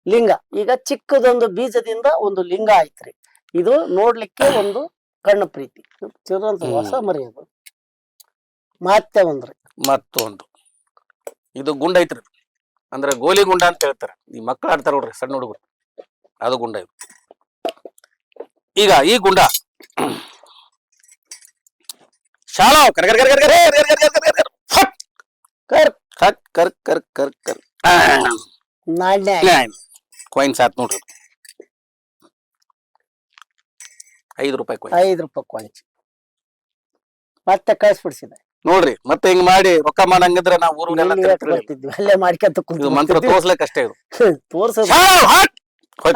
ಲಿಂಗ ಈಗ ಚಿಕ್ಕದೊಂದು ಬೀಜದಿಂದ ಒಂದು ಲಿಂಗ ಆಯ್ತ್ರಿ. ಇದು ನೋಡ್ಲಿಕ್ಕೆ ಒಂದು ಕಣ್ಣು ಪ್ರೀತಿ ಹೊಸ ಮರಿಯೋದು. ಮತ್ತೆ ಮತ್ತೊಂದು ಇದು ಗುಂಡ ಐತ್ರಿ, ಅಂದ್ರೆ ಗೋಲಿ ಗುಂಡ ಅಂತ ಹೇಳ್ತಾರೆ. ಈ ಮಕ್ಕಳು ಆಡ್ತಾರ ನೋಡ್ರಿ ಸಣ್ಣ ಹುಡುಗರು, ಅದು ಗುಂಡ ಇದು. ಈಗ ಈ ಗುಂಡ ಶಾಲಾ ಕಾಯಿನ್ಸ್ ಆತ್ ನೋಡ್ರಿ. 5 ರೂಪಾಯಿ ಕಾಯಿನ್. 5 ರೂಪಾಯಿ ಕಾಯಿನ್ಸ್ ಮತ್ತೆ ಕಳಿಸ್ಬಿಡ್ಸಿದೆ ನೋಡ್ರಿ. ಮತ್ತೆ ಹಿಂಗ್ ಮಾಡಿ ರೊಕ್ಕ ಮಾಡಂಗಿದ್ರೆ ನಾವು ಊರನ್ನೆಲ್ಲ ಬರ್ತಿದ್ವಿ, ಅಲ್ಲೇ ಮಾಡ್ಕೊಂತ ಮಂತ್ರ ತೋರ್ಸ್ಲಿಕ್ಕೆ ಅಷ್ಟೇ ಇದು. ತೋರ್ಸೋದು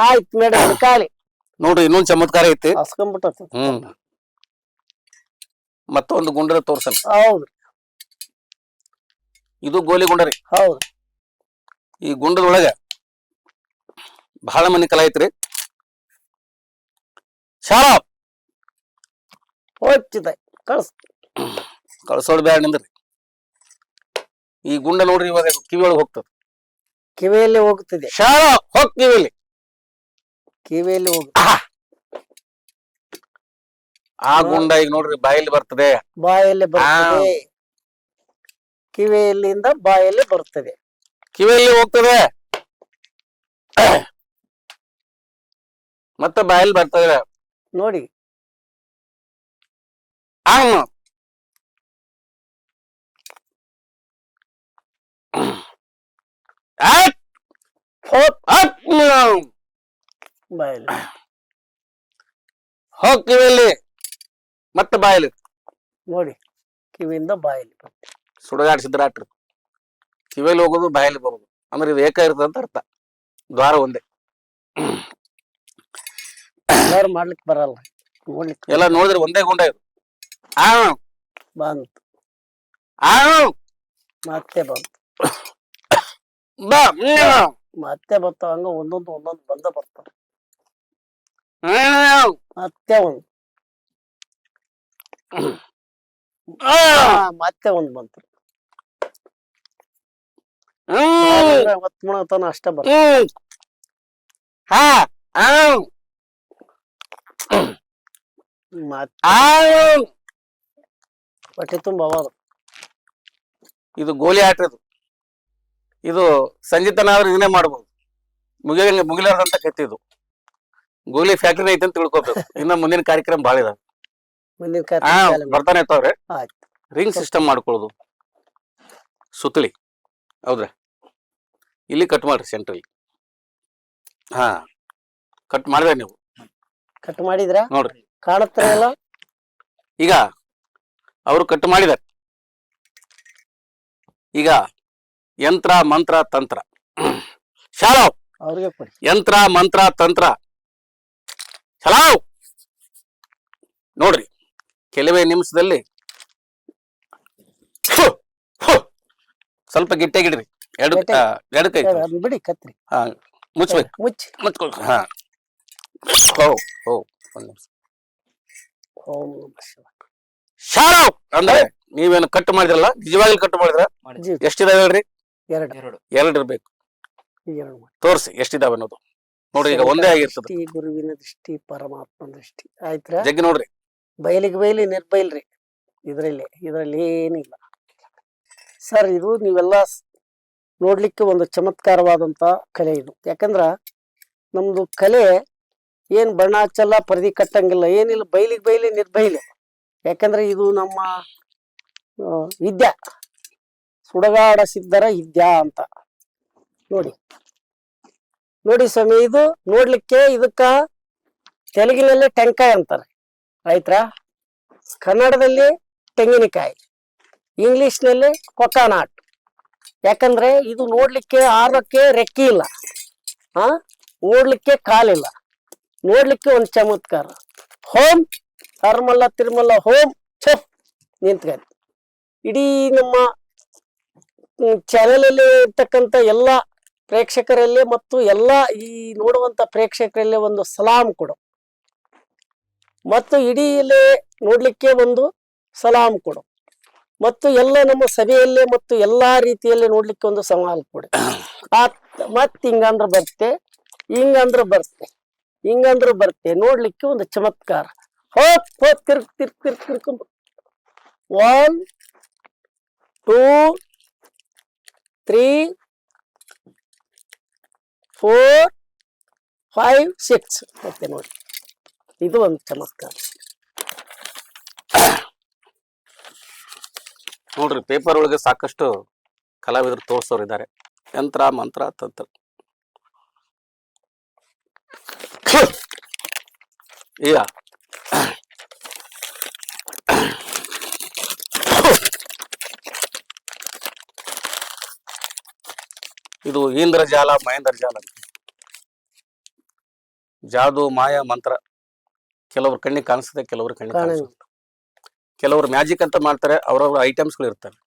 ಆಯ್ತು ಮೇಡಮ್. ಕಾಲಿ ನೋಡ್ರಿ, ಇನ್ನೊಂದ್ ಚಮತ್ಕಾರ ಐತಿ. ಹಸ್ಕೊಂಡ್ಬಿಟ್ಟ. ಮತ್ತೊಂದು ಗುಂಡದ ತೋರ್ಸಲ್. ಹೌದು, ಇದು ಗೋಲಿ ಗುಂಡ ರೀ. ಹೌದು. ಈ ಗುಂಡದೊಳಗ ಬಹಳ ಮನಿ ಕಲ ಐತ್ರಿ. ಶಾಲಾ ಹೋಗ್ತಿದೆ ಕಳ್ಸೋಡ್ ಬ್ಯಾಡ ನಿಂದ್ರಿ. ಈ ಗುಂಡ ನೋಡ್ರಿ, ಇವಾಗ ಕಿವಿಯೊಳಗೆ ಹೋಗ್ತದ. ಕಿವಿಯಲ್ಲಿ ಹೋಗ್ತಿದೆ. ಶಾಲಾ ಹೋಗ್ ಕಿವಿಯಲ್ಲಿ ಹೋಗ. ಆ ಗುಂಡ ಈಗ ನೋಡ್ರಿ ಬಾಯಲ್ಲಿ ಬರ್ತದೆ. ಬಾಯಲ್ಲಿ ಬರ್ತದೆ. ಕಿವಿಯಲ್ಲಿಂದ ಬಾಯಲ್ಲಿ ಬರ್ತದೆ. ಕಿವಿಯಲ್ಲಿ ಹೋಗ್ತದೆ ಮತ್ತೆ ಬಾಯಲ್ಲಿ ಬರ್ತದೆ ನೋಡಿ. ಬಾಯಲ್ಲಿ ಹೋಗ್ ಕಿವಿಯಲ್ಲಿ ಮತ್ತೆ ಬಾಯಲ್ಲಿ ನೋಡಿ. ಕಿವಿಯಿಂದ ಬಾಯಲ್ಲಿ ಸುಡಗಾಡಿಸಿದ್ರ ಆಟ್ರಿ. ಕಿವಿಯಲ್ಲಿ ಹೋಗೋದು ಬಾಯಲ್ಲಿ ಬರೋದು ಅಂದ್ರೆ ಇದು ಏಕ ಇರ್ತದ ಅಂತ ಅರ್ಥ. ದ್ವಾರ ಒಂದೇ. ಮಾಡ್ಲಿಕ್ಕೆ ಬರಲ್ಲ, ಎಲ್ಲ ನೋಡಿದ್ರೆ ಒಂದೇ ಗುಂಡ ಇದು. ಬಂತು ಮತ್ತೆ ಬಂತು ಮತ್ತೆ ಬರ್ತಾವ. ಹಂಗ ಒಂದೊಂದು ಬಂದ ಬರ್ತಾವ. ಮತ್ತೆ ಒಂದು ಮತ್ತೆ ಒಂದು ಬಂತು. ಹೊತ್ತು ಮಾಡತನ ಅಷ್ಟ ಬರ ಹೊಟ್ಟೆ ತುಂಬ ಅವಾದ. ಇದು ಗೋಲಿ ಆಟ. ಇದು ಸಂಗೀತನ ಅವ್ರು ಇದನ್ನೇ ಮಾಡ್ಬೋದು. ಮುಗಿಲಾರ್ದಂತ ಕತ್ತಿ ಇದು. ಗೋಲಿ ಫ್ಯಾಕ್ಟರಿ ಐತೆ ಅಂತ ತಿಳ್ಕೊಬೇಕು. ಇನ್ನ ಮುಂದಿನ ಕಾರ್ಯಕ್ರಮ ಬಾಳ ಇದಾವೆ. ಮುಂದಿನ ಬರ್ತಾನೆ ಇರ್ತಾವ್ರೆ. ಆಯ್ತು. ರಿಂಗ್ ಸಿಸ್ಟಮ್ ಮಾಡ್ಕೊಳ್ಳೋದು, ಸುತ್ತಳಿ. ಹೌದ್ರಾ? ಇಲ್ಲಿ ಕಟ್ ಮಾಡ್ರಿ ಸೆಂಟ್ರಲ್ಲಿ. ಹಾ, ಕಟ್ ಮಾಡಿದ್ರೆ ನೀವು ಕಟ್ ಮಾಡಿದ್ರ ನೋಡ್ರಿ, ಕಾಣುತ್ತಲ್ಲ. ಈಗ ಅವರು ಕಟ್ ಮಾಡಿದಾರೆ. ಈಗ ಯಂತ್ರ ಮಂತ್ರ ತಂತ್ರ ಶಾಲಾವ್. ಅವ್ರಿಗೆ ಕೊಡಿ. ಯಂತ್ರ ಮಂತ್ರ ತಂತ್ರ ಶಾಲಾವ್. ನೋಡ್ರಿ, ಕೆಲವೇ ನಿಮಿಷದಲ್ಲಿ ಸ್ವಲ್ಪ ಗಿಟ್ಟಾಗಿಡ್ರಿ. ಎರಡು ಕೈ ಅದ್ನ ಬಿಡಿ ಕತ್ರಿ. ಹಾ, ಮುಚ್ಬೇಕು. ಮುಚ್ಚಿ. ಮುಚ್ಕೊಳ್ರಿ. ಹಾ, ಹೋ ಒಂದ್ ನಿಮಿಷ. ಓಂ ನಮಃ ಶಿವಾಯ. ಶಾಲಾವ್ ಅಂದ್ರೆ ನೀವೇನು ಕಟ್ ಮಾಡಿದ್ರಲ್ಲ, ನಿಜವಾಗ್ಲೂ ಕಟ್ ಮಾಡಿದ್ರ? ಜೀವ. ಎಷ್ಟಿದಾವೆ ಹೇಳ್ರಿ? ಎರಡು ಇರ್ಬೇಕು. ಎರಡು ಮಾಡಿ. ತೋರ್ಸಿ ಎಷ್ಟಿದಾವೆ ಅನ್ನೋದು. ನೋಡ್ರಿ, ಈಗ ಒಂದೇ ಆಗಿರ್ತದೆ. ದೃಷ್ಟಿ, ಗುರುವಿನ ದೃಷ್ಟಿ, ಪರಮಾತ್ಮ ದೃಷ್ಟಿ. ಆಯ್ತ್ರ? ಜಗ್ಗಿ ನೋಡ್ರಿ. ಬಯಲಿಗೆ ಬಯಲಿ ನಿರ್ಬೈಲ್ರಿ. ಇದ್ರಲ್ಲಿ ಏನಿಲ್ಲ ಸರ್. ಇದು ನೀವೆಲ್ಲ ನೋಡ್ಲಿಕ್ಕೆ ಒಂದು ಚಮತ್ಕಾರವಾದಂತ ಕಲೆ ಇದು. ಯಾಕಂದ್ರ ನಮ್ದು ಕಲೆ ಏನ್ ಬಣ್ಣ ಹಚ್ಚಲ್ಲ, ಪರದಿ ಕಟ್ಟಂಗಿಲ್ಲ, ಏನಿಲ್ಲ. ಬಯಲಿಗೆ ಬಯಲಿ ನಿರ್ಬೈಲೆ. ಯಾಕಂದ್ರೆ ಇದು ನಮ್ಮ ವಿದ್ಯಾ, ಸುಡಗಾಡ ಸಿದ್ಧರ ವಿದ್ಯಾ ಅಂತ. ನೋಡಿ ಸ್ವಾಮಿ, ಇದು ನೋಡ್ಲಿಕ್ಕೆ ಇದಕ್ಕ ತೆಲುಗಿನಲ್ಲಿ ಟೆಂಕಾಯಿ ಅಂತಾರೆ ಆಯ್ತಾ, ಕನ್ನಡದಲ್ಲಿ ತೆಂಗಿನಕಾಯಿ, ಇಂಗ್ಲಿಷ್ನಲ್ಲಿ ಕೊಕಾನಾಟ್. ಯಾಕಂದ್ರೆ ಇದು ನೋಡ್ಲಿಕ್ಕೆ ಆರಕ್ಕೆ ರೆಕ್ಕಿ ಇಲ್ಲ, ನೋಡ್ಲಿಕ್ಕೆ ಕಾಲಿಲ್ಲ, ನೋಡ್ಲಿಕ್ಕೆ ಒಂದು ಚಮತ್ಕಾರ. ಹೋಮ್ ಹರ್ಮಲ್ಲ ತಿರುಮಲ್ಲ ಹೋಮ್ ಛಪ್ ನಿಂತ್ಕೊಂಡು ಇಡೀ ನಮ್ಮ ಚಾನೆಲ್ ಅಲ್ಲಿ ಇರ್ತಕ್ಕಂಥ ಎಲ್ಲ ಪ್ರೇಕ್ಷಕರಲ್ಲೇ ಮತ್ತು ಎಲ್ಲ ಈ ನೋಡುವಂತ ಪ್ರೇಕ್ಷಕರಲ್ಲೇ ಒಂದು ಸಲಾಂ ಕೊಡು, ಮತ್ತು ಇಡೀ ಇಲ್ಲಿ ನೋಡ್ಲಿಕ್ಕೆ ಒಂದು ಸಲಾಂ ಕೊಡು, ಮತ್ತು ಎಲ್ಲ ನಮ್ಮ ಸಭೆಯಲ್ಲೇ ಮತ್ತು ಎಲ್ಲಾ ರೀತಿಯಲ್ಲಿ ನೋಡ್ಲಿಕ್ಕೆ ಒಂದು ಸವಾಲ್ ಕೊಡು. ಮತ್ ಹಿಂಗಂದ್ರ ಬರ್ತೆ ನೋಡ್ಲಿಕ್ಕೆ ಒಂದು ಚಮತ್ಕಾರ. ತಿರ್ಕೊಂಡು 1 2 3 4 5 6 ಮತ್ತೆ ನೋಡಿ, ಇದು ಒಂದು ಚಮತ್ಕಾರ. ನೋಡ್ರಿ, ಪೇಪರ್ ಒಳಗೆ ಸಾಕಷ್ಟು ಕಲಾವಿದರು ತೋರ್ಸೋರು ಇದ್ದಾರೆ. ಯಂತ್ರ ಮಂತ್ರ ತಂತ್ರ. ಈಗ ಇದು ಇಂದ್ರಜಾಲ ಮಹೇಂದ್ರ ಜಾಲ, ಜಾದು ಮಾಯ ಮಂತ್ರ. ಕೆಲವ್ರ ಕಣ್ಣಿಗೆ ಕಾಣಿಸುತ್ತೆ, ಕೆಲವ್ರ ಕಣ್ಣಿಗೆ ಕಾಣಿಸುತ್ತೆ. ಕೆಲವರು ಮ್ಯಾಜಿಕ್ ಅಂತ ಮಾಡ್ತಾರೆ, ಅವ್ರವ್ರ ಐಟಮ್ಸ್ಗಳು ಇರ್ತವೆ.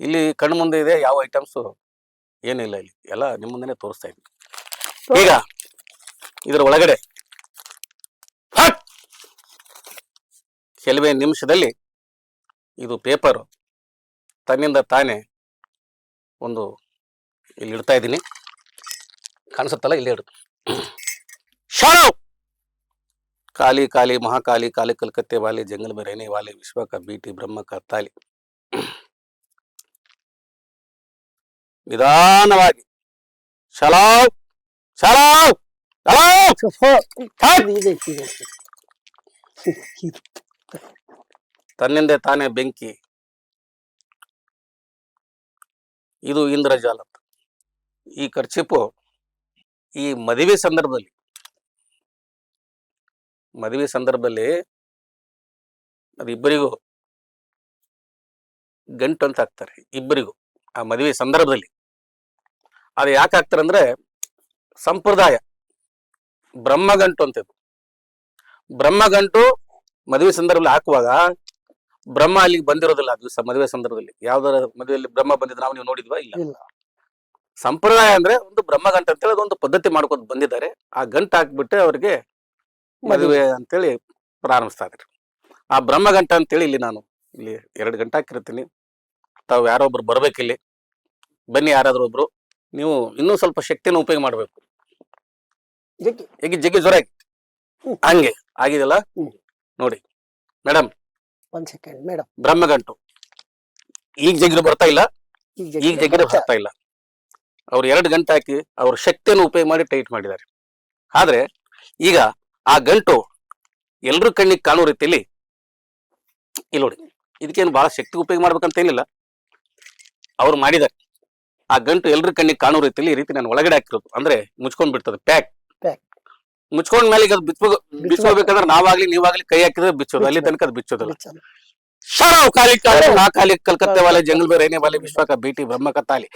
ಇಲ್ಲಿ ಕಣ್ಣು ಮುಂದೆ ಇದೆ, ಯಾವ ಐಟಮ್ಸ್ ಏನಿಲ್ಲ. ಇಲ್ಲಿ ಎಲ್ಲ ನಿಮ್ಮ ಮುಂದೆನೆ ತೋರಿಸ್ತಾ ಇದ್ದೀನಿ. ಈಗ ಇದರ ಒಳಗಡೆ ಕೆಲವೇ ನಿಮಿಷದಲ್ಲಿ ಇದು ಪೇಪರ್ ತನ್ನಿಂದ ತಾನೇ ಒಂದು ಇಲ್ಲಿ ಇಡ್ತಾ ಇದ್ದೀನಿ. ಕಾಣಿಸುತ್ತಲ್ಲ, ಇಲ್ಲೇ ಇಡು. ಶಾಲಾವ್. काली काली महाकाली काली कलकत्ते वाले जंगल में रहने वाले विश्व का बीटी ब्रह्म का ताली. ನಿಧಾನವಾಗಿ ಶಾಲಾವ್ ಶಾಲಾವ್ ತನ್ನಿಂದೆ ತಾನೇ ಬೆಂಕಿ. ಇದು ಇಂದ್ರಜಾಲ. ಈ ಕರ್ಚಿಪು ಈ ಮದುವೆ ಸಂದರ್ಭದಲ್ಲಿ ಅದು ಇಬ್ಬರಿಗೂ ಗಂಟು ಅಂತ ಹಾಕ್ತಾರೆ. ಇಬ್ಬರಿಗೂ ಆ ಮದುವೆ ಸಂದರ್ಭದಲ್ಲಿ ಅದು ಯಾಕೆ ಹಾಕ್ತಾರೆ ಅಂದ್ರೆ ಸಂಪ್ರದಾಯ. ಬ್ರಹ್ಮಗಂಟು ಅಂತ. ಬ್ರಹ್ಮಗಂಟು ಮದುವೆ ಸಂದರ್ಭದಲ್ಲಿ ಹಾಕುವಾಗ ಬ್ರಹ್ಮ ಅಲ್ಲಿಗೆ ಬಂದಿರೋದಿಲ್ಲ. ಅದು ಮದುವೆ ಸಂದರ್ಭದಲ್ಲಿ ಯಾವ್ದಾರ ಮದುವೆಯಲ್ಲಿ ಬ್ರಹ್ಮ ಬಂದಿದ್ರೆ ನಾವು ನೀವು ನೋಡಿದ್ವಾ? ಇಲ್ಲ. ಸಂಪ್ರದಾಯ ಅಂದ್ರೆ ಒಂದು ಬ್ರಹ್ಮಗಂಟು ಅಂತೇಳಿ ಅದೊಂದು ಪದ್ಧತಿ ಮಾಡ್ಕೊಂಡು ಬಂದಿದ್ದಾರೆ. ಆ ಗಂಟು ಹಾಕ್ಬಿಟ್ಟು ಅವ್ರಿಗೆ ಮದುವೆ ಅಂತೇಳಿ ಪ್ರಾರಂಭಿಸ್ತಾ ಇದ್ರಿ. ಆ ಬ್ರಹ್ಮಗಂಟ ಅಂತೇಳಿ ಇಲ್ಲಿ ನಾನು ಇಲ್ಲಿ 2 ಗಂಟೆ ಹಾಕಿರ್ತೀನಿ. ತಾವು ಯಾರೊಬ್ರು ಬರ್ಬೇಕಿಲ್ಲಿ, ಬನ್ನಿ ಯಾರಾದ್ರೂ ಒಬ್ರು. ನೀವು ಇನ್ನೂ ಸ್ವಲ್ಪ ಶಕ್ತಿನ ಉಪಯೋಗ ಮಾಡ್ಬೇಕು. ಈಗ ಜಗ್ಗಿ ಜ್ವರ ಹಂಗೆ ಆಗಿದೆಲ್ಲ ನೋಡಿ ಮೇಡಮ್. 1 second madam. ಬ್ರಹ್ಮಗಂಟು ಈಗ ಜಗ್ಗಿರು ಬರ್ತಾ ಇಲ್ಲ, ಈಗ ಜಗ್ಗಿರು ಬರ್ತಾ ಇಲ್ಲ. ಅವ್ರು 2 ಗಂಟೆ ಹಾಕಿ ಅವ್ರ ಶಕ್ತಿಯನ್ನು ಉಪಯೋಗ ಮಾಡಿ ಟೈಟ್ ಮಾಡಿದ್ದಾರೆ. ಆದ್ರೆ ಈಗ ಆ ಗಂಟು ಎಲ್ರ ಕಣ್ಣಿಗೆ ಕಾಣೋ ರೀತಿಯಲ್ಲಿ ಇಲ್ಲಿ ನೋಡಿ. ಇದಕ್ಕೇನು ಬಹಳ ಶಕ್ತಿ ಉಪಯೋಗ ಮಾಡ್ಬೇಕಂತ ಏನಿಲ್ಲ, ಅವ್ರು ಮಾಡಿದ್ದಾರೆ. ಆ ಗಂಟು ಎಲ್ರ ಕಣ್ಣಿಗೆ ಕಾಣೋ ರೀತಿಯಲ್ಲಿ ಈ ರೀತಿ ನಾನು ಒಳಗಡೆ ಹಾಕಿರೋದು, ಅಂದ್ರೆ ಮುಚ್ಕೊಂಡ್ ಬಿಡ್ತದೆ. ಪ್ಯಾಕ್ ಮುಚ್ಕೊಂಡ್ ಮೇಲೆ ಈಗ ಅದು ಬಿಚ್ಚೋಬೇಕಂದ್ರೆ ನಾವಾಗ್ಲಿ ನೀವಾಗ್ಲಿ ಕೈ ಹಾಕಿದ್ರೆ ಬಿಚ್ಚೋದು, ಅಲ್ಲಿ ತನಕ ಅದು ಬಿಚ್ಚೋದಲ್ಲ. ಕಲ್ಕತ್ತೆ ವಾಲೆ ಜಂಗಲ್ ಬೇ ರೇನೆ ವಾಲೆ ವಿಶ್ವ ಕಾ ಬೇಟಿ ಬ್ರಹ್ಮ ಕಾ ತಾಲಿ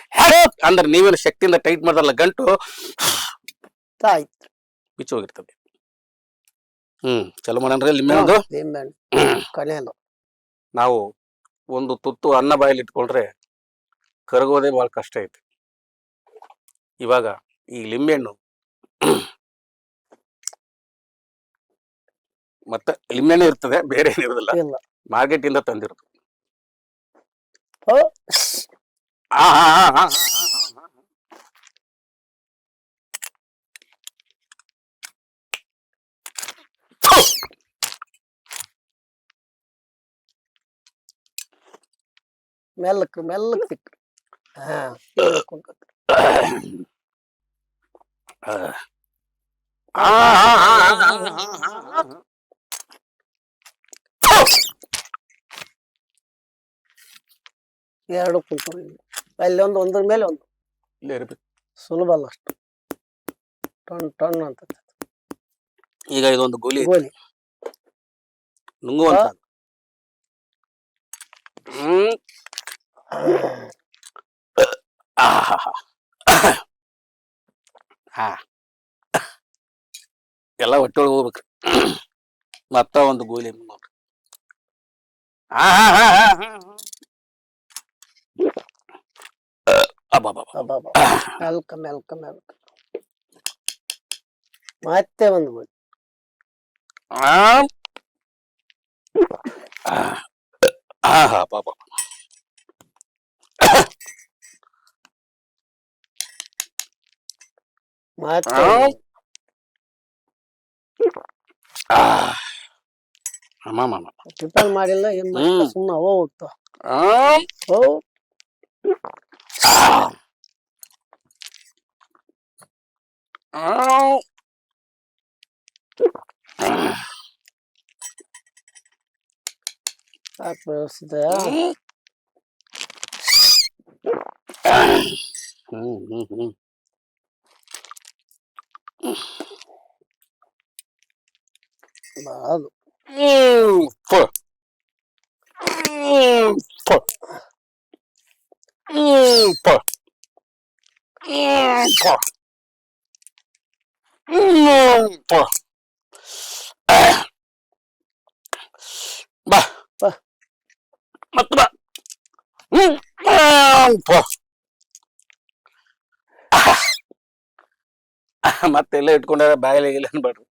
ಅಂದ್ರೆ ನೀವೇನು ಶಕ್ತಿಯಿಂದ ಟೈಟ್ ಮಾಡ್ದಲ್ಲ ಗಂಟು ಬಿಚ್ಚಿ ಹೋಗಿರ್ತದೆ. ಚಲೋ ಮಾಡನ್ರಿ. ಲಿಂಬೆಹಣ್ಣು ನಾವು ಒಂದು ತುತ್ತು ಅನ್ನ ಬಾಯಲ್ಲಿ ಇಟ್ಕೊಂಡ್ರೆ ಕರಗೋದೇ ಬಹಳ ಕಷ್ಟ ಐತಿ. ಇವಾಗ ಈ ಲಿಂಬೆಹಣ್ಣು ಮತ್ತೆ ಲಿಂಬೆಹಣ್ಣು ಇರ್ತದೆ, ಬೇರೆ ಏನಿರೋದಿಲ್ಲ, ಮಾರ್ಕೆಟ್ ಇಂದ ತಂದಿರೋದು. ಮೆಲ್ಲಕ್ ಮೆಲ್ಲಕ್ ತಿಕ್ರಿ. ಎರಡು ಕುಂತು ಅಲ್ಲಿ ಒಂದ್ರ ಮೇಲೆ ಒಂದು ಸುಲಭ ಅಲ್ಲ ಅಷ್ಟು. ಟನ್ ಟನ್ ಅಂತ ಈಗ ಇದೊಂದು ಗೋಲಿ ನುಂಗುವಂತ. ಎಲ್ಲ ಹೊಟ್ಟೆ ಒಳಗೆ ಹೋಗ್ಬೇಕ್ರಿ. ಮತ್ತ ಒಂದು ಗೋಲಿ ನೋಡ್ರಿ. ಮೆಲ್ಕ ಮೆಲ್ಕ ಮೆಲ್ಕ ಮತ್ತೆ ಒಂದು ಗೋಲಿ. ಪಾಪ ಮತ್ತೆ ಟಿಫನ್ ಮಾಡಿಲ್ಲ ಏನ್ ಸುಮ್ಮನೆ ಹೋಗ್ತ ಸಾಕು ವ್ಯವಸ್ಥಿತ. ಅದು ಬಾ ಮತ್ತ ಬಾ. ಮತ್ತೆಲ್ಲ ಇಟ್ಕೊಂಡಾರ ಬಾಯಲ್ಲಿ ಇಲ್ಲ ಅನ್ಬೇಡ್ರಿ.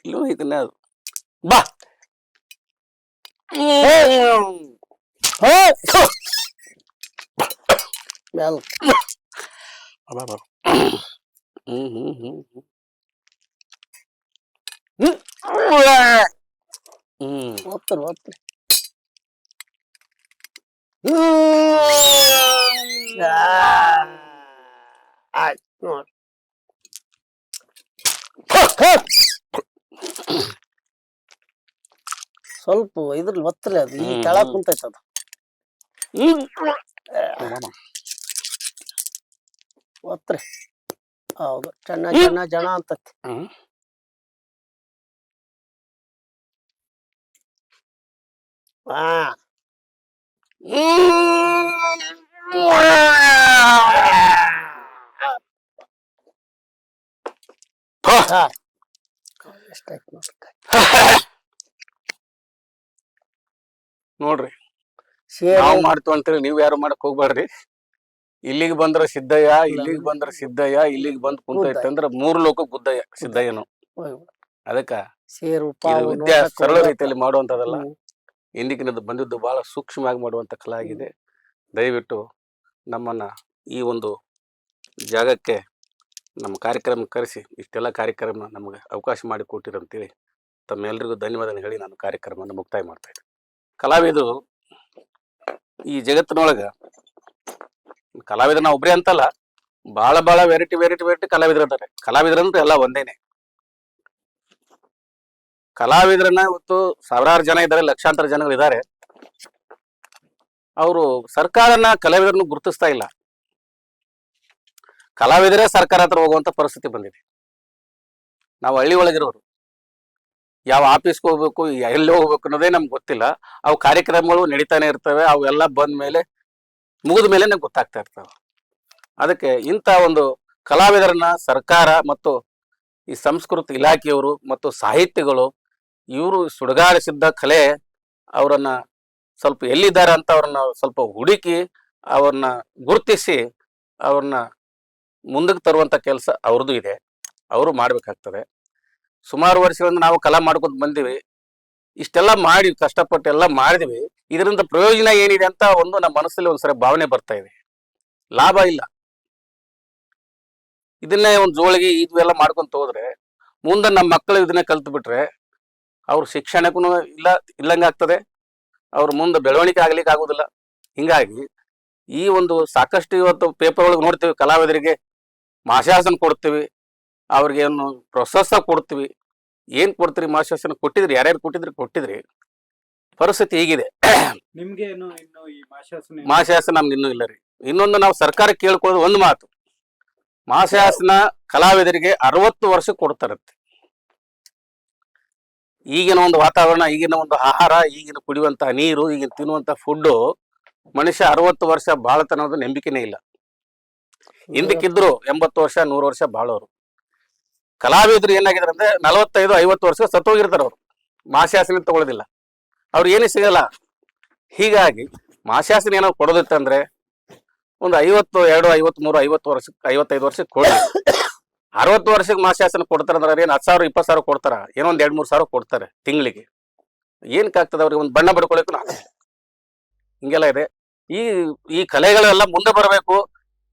ಇಲ್ಲೂ ಇದನ್ನ ಅದು ಬಾ. ಒತ್ತರು ಒತ್ತರು ಆಯ್ತು ನೋಡಿ. ಸ್ವಲ್ಪ ಇದ್ರಲ್ಲಿ ಒತ್ತರಿ, ಅದು ಈ ಕೆಳಗ್ ಕುಂತೈತ ಅದು. ಒತ್ತರಿ. ಹೌದು, ಚೆನ್ನ ಚೆನ್ನ ಜನ ಅಂತತಿ. ಎಷ್ಟಾಯ್ತು ನೋಡ್ರಿ, ನಾವು ಮಾಡ್ತೀವಿ ಅಂತೇಳಿ ನೀವ್ ಯಾರು ಮಾಡಕ್ ಹೋಗ್ಬೇಡ್ರಿ. ಇಲ್ಲಿಗೆ ಬಂದ್ರ ಸಿದ್ದಯ್ಯ, ಇಲ್ಲಿಗೆ ಬಂದ್ರ ಸಿದ್ದಯ್ಯ, ಇಲ್ಲಿಗೆ ಬಂದ್ ಕುಂತೈತೆ ಅಂದ್ರ 3 ಲೋಕ ಗುದ್ದಯ್ಯ ಸಿದ್ದಯ್ಯನು. ಅದಕ್ಕ ಸೇರು ಇದು ಪಾವು ವಿದ್ಯಾ ನೋಡಕ್ ಸರಳ ಹೋಗ್ಬೇಕ. ರೀತಿಯಲ್ಲಿ ಮಾಡುವಂತದಲ್ಲ, ಹ್ಮ್. ಇಂದಿಗಿನದು ಬಂದಿದ್ದು ಬಹಳ ಸೂಕ್ಷ್ಮವಾಗಿ ಮಾಡುವಂತ ಕಲಾ ಆಗಿದೆ. ದಯವಿಟ್ಟು ನಮ್ಮನ್ನ ಈ ಒಂದು ಜಾಗಕ್ಕೆ ನಮ್ಮ ಕಾರ್ಯಕ್ರಮ ಕರೆಸಿ ಇಷ್ಟೆಲ್ಲ ಕಾರ್ಯಕ್ರಮ ನಮಗೆ ಅವಕಾಶ ಮಾಡಿ ಕೊಟ್ಟಿರಂತೇಳಿ ತಮ್ಮೆಲ್ಲರಿಗೂ ಧನ್ಯವಾದ ಹೇಳಿ ನಾನು ಕಾರ್ಯಕ್ರಮವನ್ನು ಮುಕ್ತಾಯ ಮಾಡ್ತಾ ಇದ್ದೆ. ಕಲಾವಿದರು ಈ ಜಗತ್ತಿನೊಳಗ ಕಲಾವಿದನ ಒಬ್ರೇ ಅಂತಲ್ಲ, ಬಹಳ ವೆರೈಟಿ ಕಲಾವಿದರು ಇದ್ದಾರೆ. ಕಲಾವಿದರಂದ್ರೆ ಎಲ್ಲ ಒಂದೇನೆ. ಕಲಾವಿದರನ್ನ ಇವತ್ತು ಸಾವಿರಾರು ಜನ ಇದ್ದಾರೆ, ಲಕ್ಷಾಂತರ ಜನಗಳು ಇದ್ದಾರೆ. ಅವರು ಸರ್ಕಾರನ ಕಲಾವಿದರನ್ನು ಗುರುತಿಸ್ತಾ ಇಲ್ಲ. ಕಲಾವಿದರೇ ಸರ್ಕಾರ ಹತ್ರ ಹೋಗುವಂತ ಪರಿಸ್ಥಿತಿ ಬಂದಿದೆ. ನಾವು ಹಳ್ಳಿ ಒಳಗಿರೋರು ಯಾವ ಆಫೀಸ್ಗೆ ಹೋಗ್ಬೇಕು, ಎಲ್ಲಿ ಹೋಗ್ಬೇಕು ಅನ್ನೋದೇ ನಮ್ಗೆ ಗೊತ್ತಿಲ್ಲ. ಅವು ಕಾರ್ಯಕ್ರಮಗಳು ನಡೀತಾನೆ ಇರ್ತವೆ. ಅವೆಲ್ಲ ಬಂದ ಮೇಲೆ ಮುಗಿದ ಮೇಲೆ ನಮ್ಗೆ ಗೊತ್ತಾಗ್ತಾ ಇರ್ತವೆ. ಅದಕ್ಕೆ ಇಂಥ ಒಂದು ಕಲಾವಿದರನ್ನ ಸರ್ಕಾರ ಮತ್ತು ಈ ಸಂಸ್ಕೃತಿ ಇಲಾಖೆಯವರು ಮತ್ತು ಸಾಹಿತ್ಯಗಳು ಇವರು ಸುಡುಗಾಡಿಸಿದ್ದ ಕಲೆ ಅವರನ್ನ ಸ್ವಲ್ಪ ಎಲ್ಲಿದ್ದಾರೆ ಅಂತ ಅವ್ರನ್ನ ಸ್ವಲ್ಪ ಹುಡುಕಿ ಅವ್ರನ್ನ ಗುರುತಿಸಿ ಅವ್ರನ್ನ ಮುಂದಕ್ಕೆ ತರುವಂತ ಕೆಲಸ ಅವ್ರದ್ದು ಇದೆ. ಅವರು ಮಾಡ್ಬೇಕಾಗ್ತದೆ. ಸುಮಾರು ವರ್ಷಗಳಿಂದ ನಾವು ಕಲಾ ಮಾಡ್ಕೊಂಡು ಬಂದಿವಿ. ಇಷ್ಟೆಲ್ಲ ಮಾಡಿ ಕಷ್ಟಪಟ್ಟು ಎಲ್ಲ ಮಾಡಿದ್ವಿ. ಇದರಿಂದ ಪ್ರಯೋಜನ ಏನಿದೆ ಅಂತ ಒಂದು ನಮ್ಮ ಮನಸ್ಸಲ್ಲಿ ಒಂದ್ಸರಿ ಭಾವನೆ ಬರ್ತಾ ಇದೆ. ಲಾಭ ಇಲ್ಲ. ಇದನ್ನೇ ಒಂದು ಜೋಳಿಗೆ ಇದೆಲ್ಲ ಮಾಡ್ಕೊಂತ ಹೋದ್ರೆ ಮುಂದೆ ನಮ್ಮ ಮಕ್ಕಳು ಇದನ್ನೇ ಕಲ್ತು ಬಿಟ್ರೆ ಅವ್ರ ಶಿಕ್ಷಣಕ್ಕೂ ಇಲ್ಲಂಗಾಗ್ತದೆ. ಅವ್ರ ಮುಂದೆ ಬೆಳವಣಿಗೆ ಆಗ್ಲಿಕ್ಕೆ ಆಗುದಿಲ್ಲ. ಹಿಂಗಾಗಿ ಈ ಒಂದು ಸಾಕಷ್ಟು ಇವತ್ತು ಪೇಪರ್ ಒಳಗೆ ನೋಡ್ತೀವಿ, ಕಲಾವಿದರಿಗೆ ಮಾಶಾಸನ ಕೊಡ್ತೀವಿ, ಅವ್ರಿಗೆ ಏನು ಪ್ರೋತ್ಸಾಹ ಕೊಡ್ತೀವಿ. ಏನ್ ಕೊಡ್ತೀರಿ? ಮಾಶಾಸನ ಕೊಟ್ಟಿದ್ರಿ, ಯಾರ್ಯಾರು ಕೊಟ್ಟಿದ್ರಿ. ಪರಿಸ್ಥಿತಿ ಹೀಗಿದೆ. ನಿಮ್ಗೆ ಇನ್ನು ಈ ಮಾಶಾಸನ ಮಾಶಾಸನ ನಮ್ಗೆ ಇನ್ನೂ ಇಲ್ಲ ರೀ. ಇನ್ನೊಂದು ನಾವು ಸರ್ಕಾರ ಕೇಳ್ಕೊಳ್ಳೋದು ಒಂದು ಮಾತು, ಮಾಶಾಸನ ಕಲಾವಿದರಿಗೆ 60 ವರ್ಷ ಕೊಡ್ತಾರಂತೆ. ಈಗಿನ ಒಂದು ವಾತಾವರಣ, ಈಗಿನ ಒಂದು ಆಹಾರ, ಈಗಿನ ಕುಡಿಯುವಂತಹ ನೀರು, ಈಗಿನ ತಿನ್ನುವಂತ ಫುಡ್ಡು ಮನುಷ್ಯ 60 ವರ್ಷ ಬಾಳತನ ಅನ್ನೋದು ನಂಬಿಕೆನೇ ಇಲ್ಲ. ಹಿಂದಕ್ಕಿದ್ರು 80 ವರ್ಷ 100 ವರ್ಷ ಬಾಳೋರು. ಕಲಾವಿದರು ಏನಾಗಿದ್ದಾರೆ ಅಂದ್ರೆ 45-50 ವರ್ಷ ಸತ್ತೋಗಿರ್ತಾರೆ. ಅವರು ಮಾಶಾಸನ ತಗೊಳ್ಳೋದಿಲ್ಲ, ಅವ್ರು ಏನೂ ಸಿಗಲ್ಲ. ಹೀಗಾಗಿ ಮಾಶಾಸನ ಏನಾದ್ರು ಕೊಡೋದಿತ್ತಂದ್ರೆ ಒಂದು 52, 53, 55 ವರ್ಷಕ್ಕೆ ಕೊಡಿ. 60 ವರ್ಷಕ್ಕೆ ಮಾಶಾಸನ ಕೊಡ್ತಾರ ಅಂದ್ರೆ ಏನು 10,000 20,000 ಕೊಡ್ತಾರ? ಏನೋ ಒಂದು 2-3 ಸಾವಿರ ಕೊಡ್ತಾರೆ ತಿಂಗಳಿಗೆ. ಏನಕ್ಕಾಗ್ತದೆ ಅವ್ರಿಗೆ? ಒಂದು ಬಣ್ಣ ಬಡ್ಕೊಳಕ್ಕೂ ಹಿಂಗೆಲ್ಲ ಇದೆ. ಈ ಕಲೆಗಳೆಲ್ಲ ಮುಂದೆ ಬರಬೇಕು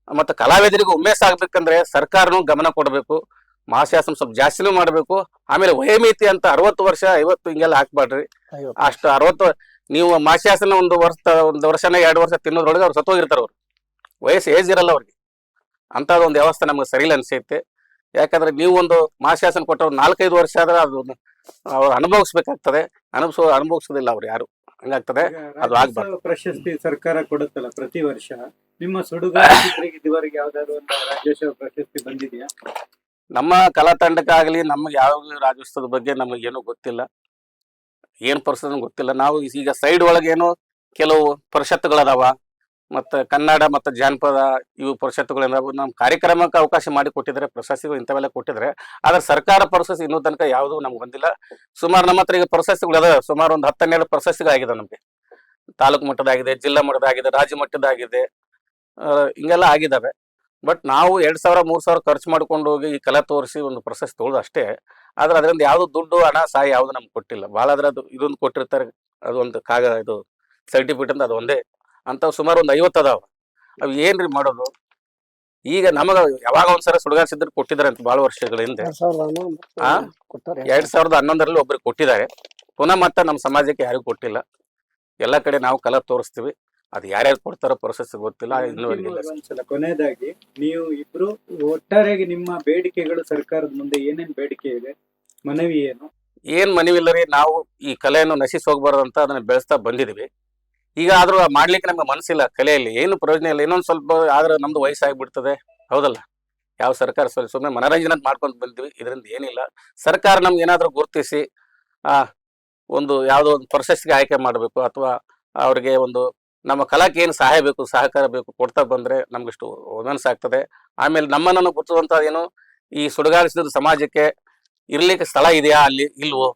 ಮತ್ತೆ ಕಲಾವಿದರಿಗೆ ಉಮೇಶ ಆಗ್ಬೇಕಂದ್ರೆ ಸರ್ಕಾರನು ಗಮನ ಕೊಡಬೇಕು. ಮಾಶಾಸನ ಸ್ವಲ್ಪ ಜಾಸ್ತಿನೂ ಮಾಡಬೇಕು. ಆಮೇಲೆ ವಯೋಮಿತಿ ಅಂತ 60 ವರ್ಷ 50 ಹಿಂಗೆಲ್ಲ ಹಾಕ್ಬಾರ್ರಿ. ಅಷ್ಟು 60 ನೀವು ಮಾಶಾಸನ ಒಂದು ವರ್ಷನ 2 ವರ್ಷ ತಿನ್ನೋದ್ರೊಳಗೆ ಅವ್ರು ಸತ್ತೋಗಿರ್ತಾರೆ. ಅವ್ರು ವಯಸ್ಸು ಏಜ್ ಇರಲ್ಲ ಅವ್ರಿಗೆ. ಅಂತದೊಂದು ವ್ಯವಸ್ಥೆ ನಮ್ಗೆ ಸರಿ ಇಲ್ಲ ಅನ್ಸೈತೆ. ಯಾಕಂದ್ರೆ ನೀವು ಒಂದು ಮಾಶಾಸನ ಕೊಟ್ಟವ್ರು 4-5 ವರ್ಷ ಆದ್ರೆ ಅದು ಅವ್ರು ಅನುಭವಿಸ್ಬೇಕಾಗ್ತದೆ. ಅನುಭವಿಸೋದಿಲ್ಲ ಅವ್ರು ಯಾರು. ಹಂಗಾಗ್ತದೆ. ಅದು ಆಗ್ಬಾರ್ದು. ಪ್ರಶಸ್ತಿ ಸರ್ಕಾರ ಕೊಡುತ್ತಲ್ಲ ಪ್ರತಿ ವರ್ಷ. ನಿಮ್ಮ ಸುಡುಗಾಡಿಗೆ ಇದುವರೆಗೆ ಯಾವ್ದಾದ್ರು ಒಂದು ರಾಜ್ಯೋತ್ಸವ ಪ್ರಶಸ್ತಿ ಬಂದಿದೆಯಾ? ನಮ್ಮ ಕಲಾ ತಂಡಕ್ಕಾಗಲಿ ನಮ್ಗೆ ಯಾವ ರಾಜ್ಯೋತ್ಸವದ ಬಗ್ಗೆ ನಮಗೆ ಏನೂ ಗೊತ್ತಿಲ್ಲ. ಏನ್ ಪರಿಸ್ಥಿತಿ ಗೊತ್ತಿಲ್ಲ. ನಾವು ಈಗ ಸೈಡ್ ಒಳಗೆ ಏನೋ ಕೆಲವು ಪರಿಷತ್ತುಗಳದಾವ, ಮತ್ತೆ ಕನ್ನಡ ಮತ್ತೆ ಜಾನಪದ ಇವು ಪರಿಷತ್ತುಗಳೇನಾವು ನಮ್ಮ ಕಾರ್ಯಕ್ರಮಕ್ಕೆ ಅವಕಾಶ ಮಾಡಿ ಕೊಟ್ಟಿದ್ರೆ, ಪ್ರಶಸ್ತಿಗಳು ಇಂಥವೆಲ್ಲ ಕೊಟ್ಟಿದ್ರೆ. ಆದ್ರೆ ಸರ್ಕಾರ ಪ್ರಶಸ್ತಿ ಇನ್ನೂ ತನಕ ಯಾವುದು ನಮ್ಗೆ ಬಂದಿಲ್ಲ. ಸುಮಾರು ನಮ್ಮ ಹತ್ರ ಈಗ ಪ್ರಶಸ್ತಿಗಳು ಅದಾವೆ. ಸುಮಾರು ಒಂದು 10-12 ಪ್ರಶಸ್ತಿಗಳಾಗಿದೆ ನಮ್ಗೆ. ತಾಲೂಕು ಮಟ್ಟದಾಗಿದೆ, ಜಿಲ್ಲಾ ಮಟ್ಟದಾಗಿದೆ, ರಾಜ್ಯ ಮಟ್ಟದಾಗಿದೆ, ಹಿಂಗೆಲ್ಲ ಆಗಿದ್ದಾವೆ. ಬಟ್ ನಾವು 2,000-3,000 ಖರ್ಚು ಮಾಡ್ಕೊಂಡು ಹೋಗಿ ಈ ಕಲಾ ತೋರಿಸಿ ಒಂದು ಪ್ರಶಸ್ತಿ ತೊಗೊಳ್ಳೋದು ಅಷ್ಟೇ. ಆದ್ರೆ ಅದರಿಂದ ಯಾವ್ದು ದುಡ್ಡು ಹಣ ಸಹಾಯ ಯಾವ್ದು ನಮ್ಗೆ ಕೊಟ್ಟಿಲ್ಲ. ಭಾಳ ಆದ್ರೆ ಅದು ಇದೊಂದು ಕೊಟ್ಟಿರ್ತಾರೆ, ಅದೊಂದು ಇದು ಸರ್ಟಿಫಿಕೇಟ್ ಅಂತ ಅದು ಒಂದೇ ಅಂತ ಸುಮಾರು ಒಂದು 50 ಅದಾವ. ಅವು ಏನ್ರಿ ಮಾಡೋದು? ಈಗ ನಮಗ ಯಾವಾಗ ಒಂದ್ಸಲ ಸುಡುಗಾಡಿಸಿದ್ರು ಕೊಟ್ಟಿದ್ದಾರೆ ಅಂತ ಭಾಳ ವರ್ಷಗಳ ಹಿಂದೆ. 2011ರಲ್ಲಿ ಒಬ್ರಿಗೆ ಕೊಟ್ಟಿದ್ದಾರೆ. ಪುನಃ ಮತ್ತೆ ನಮ್ಮ ಸಮಾಜಕ್ಕೆ ಯಾರಿಗೂ ಕೊಟ್ಟಿಲ್ಲ. ಎಲ್ಲ ಕಡೆ ನಾವು ಕಲಾ ತೋರಿಸ್ತೀವಿ. ಅದು ಯಾರ್ಯಾರು ಕೊಡ್ತಾರೋ ಪ್ರಶಸ್ತಿ ಗೊತ್ತಿಲ್ಲ. ಒಂದ್ಸಲ ಕೊನೆಯದಾಗಿ ನೀವು ಇಬ್ರು ಒಟ್ಟಾರೆಯಾಗಿ ನಿಮ್ಮ ಬೇಡಿಕೆಗಳು ಸರ್ಕಾರದ ಮುಂದೆ ಏನೇನ್ ಬೇಡಿಕೆ ಇದೆ, ಮನವಿ ಏನು? ಏನ್ ಮನವಿಲ್ಲ ರೀ. ನಾವು ಈ ಕಲೆಯನ್ನು ನಶಿಸಿ ಹೋಗ್ಬಾರ್ದಂತ ಅದನ್ನ ಬೆಳೆಸ್ತಾ ಬಂದಿದೀವಿ. ಈಗ ಆದ್ರೂ ಮಾಡ್ಲಿಕ್ಕೆ ನಮ್ಗೆ ಮನಸ್ಸಿಲ್ಲ. ಕಲೆಯಲ್ಲಿ ಏನು ಪ್ರಯೋಜನ ಇಲ್ಲ. ಇನ್ನೊಂದ್ ಸ್ವಲ್ಪ ಆದ್ರೆ ನಮ್ದು ವಯಸ್ಸಾಗ್ಬಿಡ್ತದೆ. ಹೌದಲ್ಲ? ಯಾವ ಸರ್ಕಾರ ಸುಮ್ಮನೆ ಮನರಂಜನೆ ಮಾಡ್ಕೊಂಡ್ ಬಂದಿವಿ. ಇದರಿಂದ ಏನಿಲ್ಲ. ಸರ್ಕಾರ ನಮ್ಗೆ ಏನಾದ್ರೂ ಗುರುತಿಸಿ ಒಂದು ಯಾವ್ದೋ ಒಂದು ಪ್ರಶಸ್ತಿಗೆ ಆಯ್ಕೆ ಮಾಡಬೇಕು, ಅಥವಾ ಅವ್ರಿಗೆ ಒಂದು ನಮ್ಮ ಕಲಾಕ್ಕೆ ಏನು ಸಹಾಯ ಬೇಕು, ಸಹಕಾರ ಬೇಕು ಕೊಡ್ತಾ ಬಂದ್ರೆ ನಮ್ಗಿಷ್ಟು ಮನಸ್ಸಾಗ್ತದೆ. ಆಮೇಲೆ ನಮ್ಮನ್ನು ಗುರುತಿಸುವಂತ ಏನು ಈ ಸುಡುಗಾಡಿಸಿದ ಸಮಾಜಕ್ಕೆ ಇರ್ಲಿಕ್ಕೆ ಸ್ಥಳ ಇದೆಯಾ, ಅಲ್ಲಿ ಇಲ್ವೋ,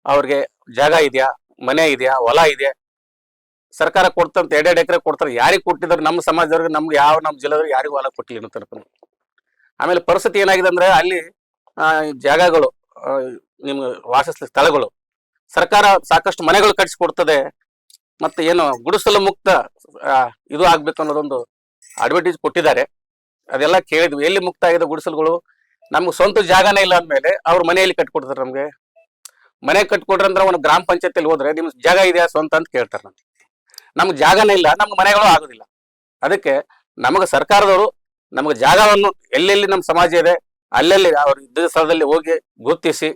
ಅವ್ರಿಗೆ ಜಾಗ ಇದೆಯಾ, ಮನೆ ಇದೆಯಾ, ಹೊಲ ಇದೆಯಾ, ಸರ್ಕಾರ ಕೊಡ್ತಂತ 2 ಎಕರೆ ಕೊಡ್ತಾರೆ. ಯಾರಿಗೆ ಕೊಟ್ಟಿದ್ದಾರೆ? ನಮ್ಮ ಸಮಾಜದವ್ರಿಗೆ, ನಮ್ಗೆ ನಮ್ಮ ಜಿಲ್ಲೆದವ್ರಿಗೆ ಯಾರಿಗೂ ಹೊಲ ಕೊಟ್ಟಿಲ್ಲ ಅನ್ನೋ ತನಕ. ಆಮೇಲೆ ಪರಿಸ್ಥಿತಿ ಏನಾಗಿದೆ ಅಂದ್ರೆ ಅಲ್ಲಿ ಜಾಗಗಳು, ನಿಮ್ಗೆ ವಾಸಿಸ್ಲಿಕ್ಕೆ ಸ್ಥಳಗಳು, ಸರ್ಕಾರ ಸಾಕಷ್ಟು ಮನೆಗಳು ಕಟ್ಟಿಸಿಕೊಡ್ತದೆ. ಮತ್ತೆ ಏನು ಗುಡಿಸಲು ಮುಕ್ತ ಇದು ಆಗ್ಬೇಕು ಅನ್ನೋದೊಂದು ಅಡ್ವರ್ಟೈಸ್ ಕೊಟ್ಟಿದ್ದಾರೆ. ಅದೆಲ್ಲ ಕೇಳಿದ್ವಿ. ಎಲ್ಲಿ ಮುಕ್ತ ಆಗಿದೆ ಗುಡಿಸಲುಗಳು? ನಮ್ಗೆ ಸ್ವಂತ ಜಾಗನೇ ಇಲ್ಲ ಅಂದ್ಮೇಲೆ ಅವ್ರ ಮನೆಯಲ್ಲಿ ಕಟ್ಕೊಡ್ತಾರೆ. ನಮ್ಗೆ ಮನೆ ಕಟ್ಕೊಡ್ರಿ ಅಂದ್ರೆ ಒಂದು ಗ್ರಾಮ ಪಂಚಾಯತಿಯಲ್ಲಿ ಹೋದ್ರೆ ನಿಮ್ ಜಾಗ ಇದೆಯಾ ಸ್ವಂತ ಅಂತ ಕೇಳ್ತಾರೆ. ನಮ್ಗೆ ಜಾಗನೇ ಇಲ್ಲ, ನಮ್ಗೆ ಮನೆಗಳು ಆಗೋದಿಲ್ಲ. ಅದಕ್ಕೆ ನಮಗೆ ಸರ್ಕಾರದವರು ನಮಗೆ ಜಾಗವನ್ನು ಎಲ್ಲೆಲ್ಲಿ ನಮ್ಮ ಸಮಾಜ ಇದೆ ಅಲ್ಲೆಲ್ಲಿ ಅವ್ರ ಇದ್ದ ಸ್ಥಳದಲ್ಲಿ ಹೋಗಿ ಗುರುತಿಸಿ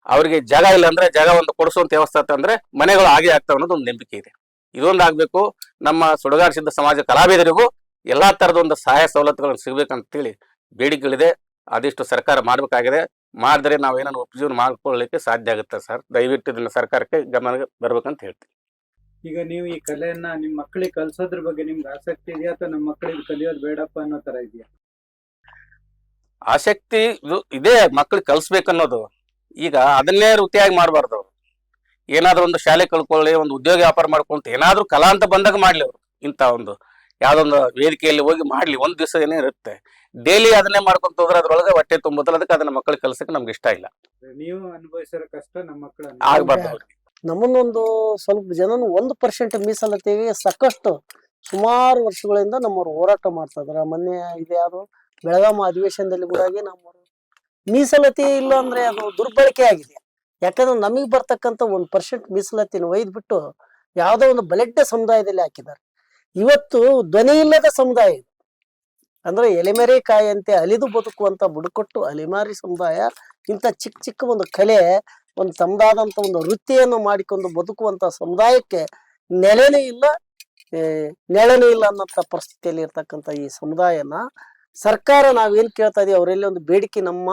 ಅವರಿಗೆ ಜಾಗ ಇಲ್ಲ ಅಂದ್ರೆ ಜಾಗ ಒಂದು ಕೊಡಿಸುವಂತ ವ್ಯವಸ್ಥೆ ಅಂದ್ರೆ ಮನೆಗಳು ಆಗೇ ಆಗ್ತಾವ ಅನ್ನೋದು ಒಂದು ನಂಬಿಕೆ ಇದೆ. ಇದೊಂದು ಆಗ್ಬೇಕು. ನಮ್ಮ ಸುಡುಗಾಡು ಸಿದ್ಧ ಸಮಾಜ ಕಲಾವಿದರಿಗೂ ಎಲ್ಲಾ ತರದ ಒಂದು ಸಹಾಯ ಸವಲತ್ತುಗಳನ್ನು ಸಿಗ್ಬೇಕಂತೇಳಿ ಬೇಡಿಕೆಗಳಿದೆ. ಅದಿಷ್ಟು ಸರ್ಕಾರ ಮಾಡ್ಬೇಕಾಗಿದೆ. ಮಾಡಿದ್ರೆ ನಾವೇನೋ ಉಪಜೀವನ ಮಾಡ್ಕೊಳ್ಳಿಕ್ಕೆ ಸಾಧ್ಯ ಆಗುತ್ತೆ ಸರ್. ದಯವಿಟ್ಟು ಇದನ್ನ ಸರ್ಕಾರಕ್ಕೆ ಗಮನಕ್ಕೆ ಬರ್ಬೇಕಂತ ಹೇಳ್ತೀನಿ. ಈಗ ನೀವು ಈ ಕಲೆಯನ್ನ ನಿಮ್ ಮಕ್ಕಳಿಗೆ ಕಲ್ಸೋದ್ರ ಬಗ್ಗೆ ನಿಮ್ಗೆ ಆಸಕ್ತಿ ಇದೆಯಾ, ಅಥವಾ ನಮ್ಮ ಮಕ್ಕಳಿಗೆ ಕಲಿಯೋದು ಬೇಡಪ್ಪ ಅನ್ನೋ ತರ ಇದೆಯಾ? ಆಸಕ್ತಿ ಇದೆ, ಮಕ್ಳಿಗೆ ಕಲ್ಸ್ಬೇಕನ್ನೋದು. ಈಗ ಅದನ್ನೇ ವೃತ್ತಿಯಾಗಿ ಮಾಡಬಾರ್ದು. ಏನಾದ್ರು ಒಂದು ಶಾಲೆ ಕಳ್ಕೊಳ್ಳಿ, ಒಂದು ಉದ್ಯೋಗ ವ್ಯಾಪಾರ ಮಾಡ್ಕೊಂತ ಏನಾದ್ರು ಕಲಾ ಅಂತ ಬಂದಾಗ ಮಾಡ್ಲಿ. ಅವರು ಇಂಥ ಒಂದು ಯಾವ್ದೊಂದು ವೇದಿಕೆಯಲ್ಲಿ ಹೋಗಿ ಮಾಡ್ಲಿ. ಒಂದ್ ದಿವಸ ಏನೇ ಇರುತ್ತೆ, ಡೈಲಿ ಅದನ್ನೇ ಮಾಡ್ಕೊಂತ ಹೋದ್ರೆ ಅದ್ರೊಳಗೆ ಹೊಟ್ಟೆ ತುಂಬುತ್ತಲ್ಲ. ಅದಕ್ಕೆ ಅದನ್ನ ಮಕ್ಕಳಿಗೆ ಕಲ್ಸಕ್ಕೆ ನಮ್ಗೆ ಇಷ್ಟ ಇಲ್ಲ. ನೀವು ಅನುಭವಿಸಿರೋ ಕಷ್ಟ ನಮ್ಮ ಮಕ್ಕಳು ಆಗ್ಬಾರ್ದು ಅವ್ರಿಗೆ. ನಮ್ಮನ್ನೊಂದು ಸ್ವಲ್ಪ ಜನನು 1% ಮೀಸಲಾತಿಗೆ ಸಾಕಷ್ಟು ಸುಮಾರು ವರ್ಷಗಳಿಂದ ನಮ್ಮವ್ರು ಹೋರಾಟ ಮಾಡ್ತಾ ಇದಾರೆ. ಮೊನ್ನೆ ಇದು ಯಾರು ಬೆಳಗಾವಿ ಅಧಿವೇಶನದಲ್ಲಿ ಕೂಡ ನಮ್ಮವರು ಮೀಸಲಾತಿ ಇಲ್ಲ ಅಂದ್ರೆ ಅದು ದುರ್ಬಳಕೆ ಆಗಿದೆ. ಯಾಕಂದ್ರೆ ನಮಗೆ ಬರ್ತಕ್ಕಂಥ 1% ಮೀಸಲಾತಿನ ಒಯ್ದ್ಬಿಟ್ಟು ಯಾವುದೋ ಒಂದು ಬಲೆಡ್ಡ ಸಮುದಾಯದಲ್ಲಿ ಹಾಕಿದ್ದಾರೆ. ಇವತ್ತು ಧ್ವನಿ ಇಲ್ಲದ ಸಮುದಾಯ ಇದು. ಅಂದ್ರೆ ಎಲೆಮೆರೆ ಕಾಯಿಯಂತೆ ಅಲಿದು ಬದುಕುವಂತ ಬುಡಕಟ್ಟು ಅಲೆಮಾರಿ ಸಮುದಾಯ ಇಂಥ ಚಿಕ್ಕ ಚಿಕ್ಕ ಒಂದು ಕಲೆ, ಒಂದು ತಮ್ಮದಾದಂತ ಒಂದು ವೃತ್ತಿಯನ್ನು ಮಾಡಿಕೊಂಡು ಬದುಕುವಂತ ಸಮುದಾಯಕ್ಕೆ ನೆಲೆನೇ ಇಲ್ಲ, ನೆಲೆನೇ ಇಲ್ಲ ಅನ್ನೋಂಥ ಪರಿಸ್ಥಿತಿಯಲ್ಲಿ ಇರ್ತಕ್ಕಂಥ ಈ ಸಮುದಾಯನ ಸರ್ಕಾರ ನಾವೇನ್ ಕೇಳ್ತಾ ಇದೀವಿ, ಅವರೆಲ್ಲಿ ಒಂದು ಬೇಡಿಕೆ, ನಮ್ಮ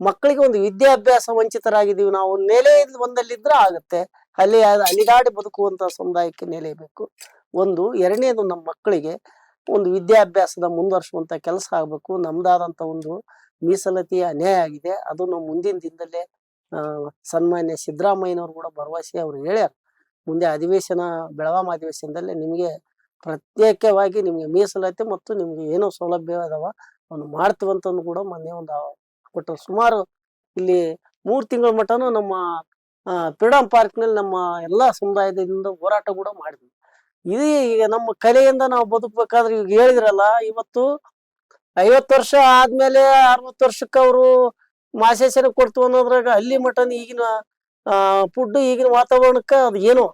ಮಕ್ಕಳಿಗೆ ಒಂದು ವಿದ್ಯಾಭ್ಯಾಸ ವಂಚಿತರಾಗಿದ್ದೀವಿ ನಾವು, ನೆಲೆ ಒಂದಲ್ಲಿದ್ರೆ ಆಗುತ್ತೆ. ಅಲ್ಲಿ ಅಲಿದಾಡಿ ಬದುಕುವಂತ ಸಮುದಾಯಕ್ಕೆ ನೆಲೆ ಬೇಕು. ಒಂದು. ಎರಡನೇದು, ನಮ್ಮ ಮಕ್ಕಳಿಗೆ ಒಂದು ವಿದ್ಯಾಭ್ಯಾಸದ ಮುಂದುವರ್ಸುವಂತ ಕೆಲಸ ಆಗ್ಬೇಕು. ನಮ್ದಾದಂತ ಒಂದು ಮೀಸಲಾತಿ ಅನ್ಯಾಯ ಆಗಿದೆ. ಅದನ್ನು ಮುಂದಿನ ದಿನದಲ್ಲೇ ಸನ್ಮಾನ್ಯ ಸಿದ್ದರಾಮಯ್ಯನವರು ಕೂಡ ಭರವಸೆ ಅವ್ರು ಹೇಳ್ಯಾರ. ಮುಂದೆ ಅಧಿವೇಶನ, ಬೆಳಗಾವಿ ಅಧಿವೇಶನದಲ್ಲಿ ನಿಮಗೆ ಪ್ರತ್ಯೇಕವಾಗಿ ನಿಮ್ಗೆ ಮೀಸಲಾತಿ ಮತ್ತು ನಿಮ್ಗೆ ಏನೋ ಸೌಲಭ್ಯ ಅದಾವ ಅವ್ನು ಮಾಡ್ತೀವಂತಂದು ಕೂಡ ಮೊನ್ನೆ ಒಂದು ಕೊಟ್ಟರು. ಸುಮಾರು ಇಲ್ಲಿ 3 ತಿಂಗಳ ಮಟನು ನಮ್ಮ ಫ್ರೀಡಂ ಪಾರ್ಕ್ನಲ್ಲಿ ನಮ್ಮ ಎಲ್ಲಾ ಸಮುದಾಯದಿಂದ ಹೋರಾಟ ಕೂಡ ಮಾಡಿದ್ವಿ. ಇದು ಈಗ ನಮ್ಮ ಕಲೆಯಿಂದ ನಾವು ಬದುಕಬೇಕಾದ್ರೆ ಈಗ ಹೇಳಿದ್ರಲ್ಲ, ಇವತ್ತು 50 ವರ್ಷ ಆದ್ಮೇಲೆ 60 ವರ್ಷಕ್ಕೆ ಅವರು ಮಾಶಾಸನ ಕೊಡ್ತು ಅನ್ನೋದ್ರಾಗ ಅಲ್ಲಿ ಮಟನ್ ಈಗಿನ ಫುಡ್, ಈಗಿನ ವಾತಾವರಣಕ್ಕೆ ಅದು ಏನೋ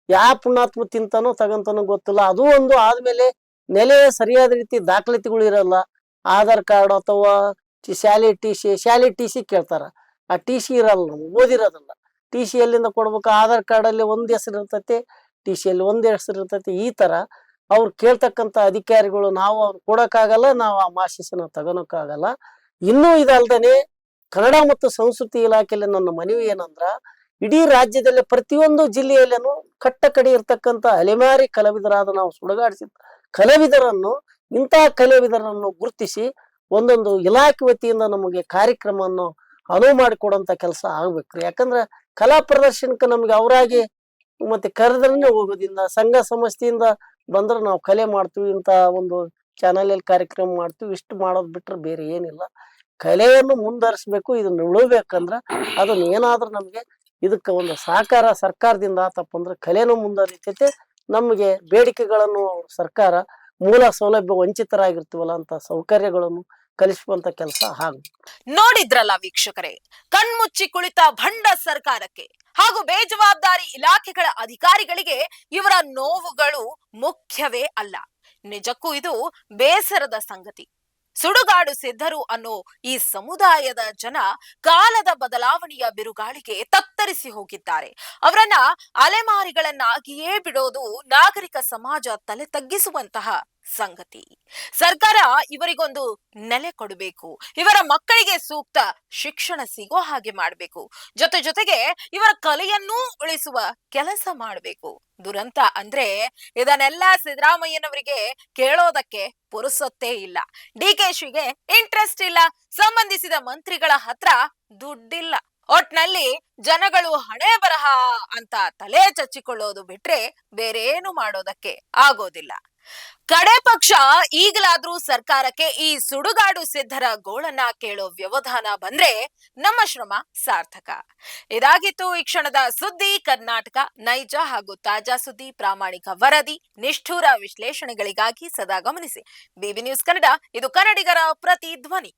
ಯಾವ ಪುಣ್ಯಾತ್ಮ ತಿಂತಾನೋ ತಗಂತಾನೋ ಗೊತ್ತಿಲ್ಲ. ಅದು ಒಂದು ಆದ್ಮೇಲೆ ನೆಲೆ ಸರಿಯಾದ ರೀತಿ ದಾಖಲಾತಿಗಳು ಇರಲ್ಲ. ಆಧಾರ್ ಕಾರ್ಡ್ ಅಥವಾ ಶಾಲೆ ಟಿ ಸಿ ಕೇಳ್ತಾರ. ಆ ಟಿ ಸಿ ಇರಲ್ಲ, ನಮ್ಗೆ ಓದಿರೋದಲ್ಲ. ಟಿ ಸಿ ಎಲ್ಲಿಂದ ಕೊಡ್ಬೇಕು? ಆಧಾರ್ ಕಾರ್ಡ್ ಅಲ್ಲಿ ಒಂದ್ ಹೆಸರು ಇರ್ತೈತಿ, ಟಿ ಸಿ ಅಲ್ಲಿ ಒಂದ್ ಹೆಸರು ಇರ್ತೈತಿ. ಈ ತರ ಅವ್ರು ಕೇಳ್ತಕ್ಕಂಥ ಅಧಿಕಾರಿಗಳು ನಾವು ಅವ್ರು ಕೊಡಕ್ಕಾಗಲ್ಲ, ನಾವು ಆ ಮಾಶಾಸನ ತಗೊಳಕ್ಕಾಗಲ್ಲ. ಇನ್ನೂ ಇದಲ್ದೇನೆ ಕನ್ನಡ ಮತ್ತು ಸಂಸ್ಕೃತಿ ಇಲಾಖೆಯಲ್ಲಿ ನನ್ನ ಮನವಿ ಏನಂದ್ರ, ಇಡೀ ರಾಜ್ಯದಲ್ಲಿ ಪ್ರತಿಯೊಂದು ಜಿಲ್ಲೆಯಲ್ಲೇನು ಕಟ್ಟ ಕಡೆ ಇರ್ತಕ್ಕಂಥ ಅಲೆಮಾರಿ ಕಲಾವಿದರಾದ ನಾವು ಸುಡುಗಾಡಿಸಿದ ಕಲಾವಿದರನ್ನು, ಇಂತಹ ಕಲಾವಿದರನ್ನು ಗುರುತಿಸಿ ಒಂದೊಂದು ಇಲಾಖೆ ವತಿಯಿಂದ ನಮಗೆ ಕಾರ್ಯಕ್ರಮವನ್ನು ಅನುವು ಮಾಡಿಕೊಡುವಂತ ಕೆಲಸ ಆಗ್ಬೇಕ್ರಿ. ಯಾಕಂದ್ರೆ ಕಲಾ ಪ್ರದರ್ಶನಕ್ಕೆ ನಮ್ಗೆ ಅವರಾಗಿ ಮತ್ತೆ ಕರೆದ್ರೆ ಹೋಗೋದಿಂದ, ಸಂಘ ಸಂಸ್ಥೆಯಿಂದ ಬಂದ್ರೆ ನಾವು ಕಲೆ ಮಾಡ್ತೀವಿ, ಇಂತ ಒಂದು ಚಾನಲ್ ಅಲ್ಲಿ ಕಾರ್ಯಕ್ರಮ ಮಾಡ್ತೀವಿ, ಇಷ್ಟು ಮಾಡೋದ್ ಬಿಟ್ರೆ ಬೇರೆ ಏನಿಲ್ಲ. ಕಲೆಯನ್ನು ಮುಂದುವರಿಸ್ಬೇಕು. ಇದನ್ನ ಉಳಿಬೇಕಂದ್ರ ಅದನ್ನ ಏನಾದ್ರೂ ನಮ್ಗೆ ಇದಕ್ಕೆ ಒಂದು ಸಹಕಾರ ಸರ್ಕಾರದಿಂದ ಆತಪ್ಪ ಅಂದ್ರೆ ಕಲೆನೂ ಮುಂದುವರಿತೈತೆ. ನಮ್ಗೆ ಬೇಡಿಕೆಗಳನ್ನು ಸರ್ಕಾರ ಮೂಲ ಸೌಲಭ್ಯ ವಂಚಿತರಾಗಿರ್ತೀವಲ್ಲ ಅಂತ ಸೌಕರ್ಯಗಳನ್ನು ಕಲಿಸುವಂತ ಕೆಲಸ ಆಗ್ಬೇಕು. ನೋಡಿದ್ರಲ್ಲ ವೀಕ್ಷಕರೇ, ಕಣ್ಮುಚ್ಚಿ ಕುಳಿತ ಭಂಡ ಸರ್ಕಾರಕ್ಕೆ ಹಾಗೂ ಬೇಜವಾಬ್ದಾರಿ ಇಲಾಖೆಗಳ ಅಧಿಕಾರಿಗಳಿಗೆ ಇವರ ನೋವುಗಳು ಮುಖ್ಯವೇ ಅಲ್ಲ. ನಿಜಕ್ಕೂ ಇದು ಬೇಸರದ ಸಂಗತಿ. ಸುಡುಗಾಡು ಸಿದ್ಧರು ಅನ್ನೋ ಈ ಸಮುದಾಯದ ಜನ ಕಾಲದ ಬದಲಾವಣೆಯ ಬಿರುಗಾಳಿಗೆ ತತ್ತರಿಸಿ ಹೋಗಿದ್ದಾರೆ. ಅವರನ್ನ ಅಲೆಮಾರಿಗಳನ್ನಾಗಿಯೇ ಬಿಡೋದು ನಾಗರಿಕ ಸಮಾಜ ತಲೆ ತಗ್ಗಿಸುವಂತಹ ಸಂಗತಿ. ಸರ್ಕಾರ ಇವರಿಗೊಂದು ನೆಲೆ ಕೊಡಬೇಕು, ಇವರ ಮಕ್ಕಳಿಗೆ ಸೂಕ್ತ ಶಿಕ್ಷಣ ಸಿಗೋ ಹಾಗೆ ಮಾಡಬೇಕು, ಜೊತೆಗೆ ಇವರ ಕಲೆಯನ್ನೂ ಉಳಿಸುವ ಕೆಲಸ ಮಾಡಬೇಕು. ದುರಂತ ಅಂದ್ರೆ ಇದನ್ನೆಲ್ಲ ಸಿದ್ದರಾಮಯ್ಯನವರಿಗೆ ಕೇಳೋದಕ್ಕೆ ಪುರುಸೊತ್ತೇ ಇಲ್ಲ. ಡಿಕೆಶಿಗೆ ಇಂಟ್ರೆಸ್ಟ್ ಇಲ್ಲ, ಸಂಬಂಧಿಸಿದ ಮಂತ್ರಿಗಳ ಹತ್ರ ದುಡ್ಡಿಲ್ಲ. ಒಟ್ನಲ್ಲಿ ಜನಗಳು ಹಣೆ ಬರಹ ಅಂತ ತಲೆ ಚಚ್ಚಿಕೊಳ್ಳೋದು ಬಿಟ್ರೆ ಬೇರೇನು ಮಾಡೋದಕ್ಕೆ ಆಗೋದಿಲ್ಲ. ಕಡೆ ಪಕ್ಷ ಈಗಲಾದ್ರೂ ಸರ್ಕಾರಕ್ಕೆ ಈ ಸುಡುಗಾಡು ಸಿದ್ಧರ ಗೋಳನ್ನ ಕೇಳೋ ವ್ಯವಧಾನ ಬಂದ್ರೆ ನಮ್ಮ ಶ್ರಮ ಸಾರ್ಥಕ. ಇದಾಗಿತ್ತು ಈ ಕ್ಷಣದ ಸುದ್ದಿ. ಕರ್ನಾಟಕ ನೈಜ ಹಾಗೂ ತಾಜಾ ಸುದ್ದಿ, ಪ್ರಾಮಾಣಿಕ ವರದಿ, ನಿಷ್ಠುರ ವಿಶ್ಲೇಷಣೆಗಳಿಗಾಗಿ ಸದಾ ಗಮನಿಸಿ ಬಿಬಿ ನ್ಯೂಸ್ ಕನ್ನಡ. ಇದು ಕನ್ನಡಿಗರ ಪ್ರತಿಧ್ವನಿ.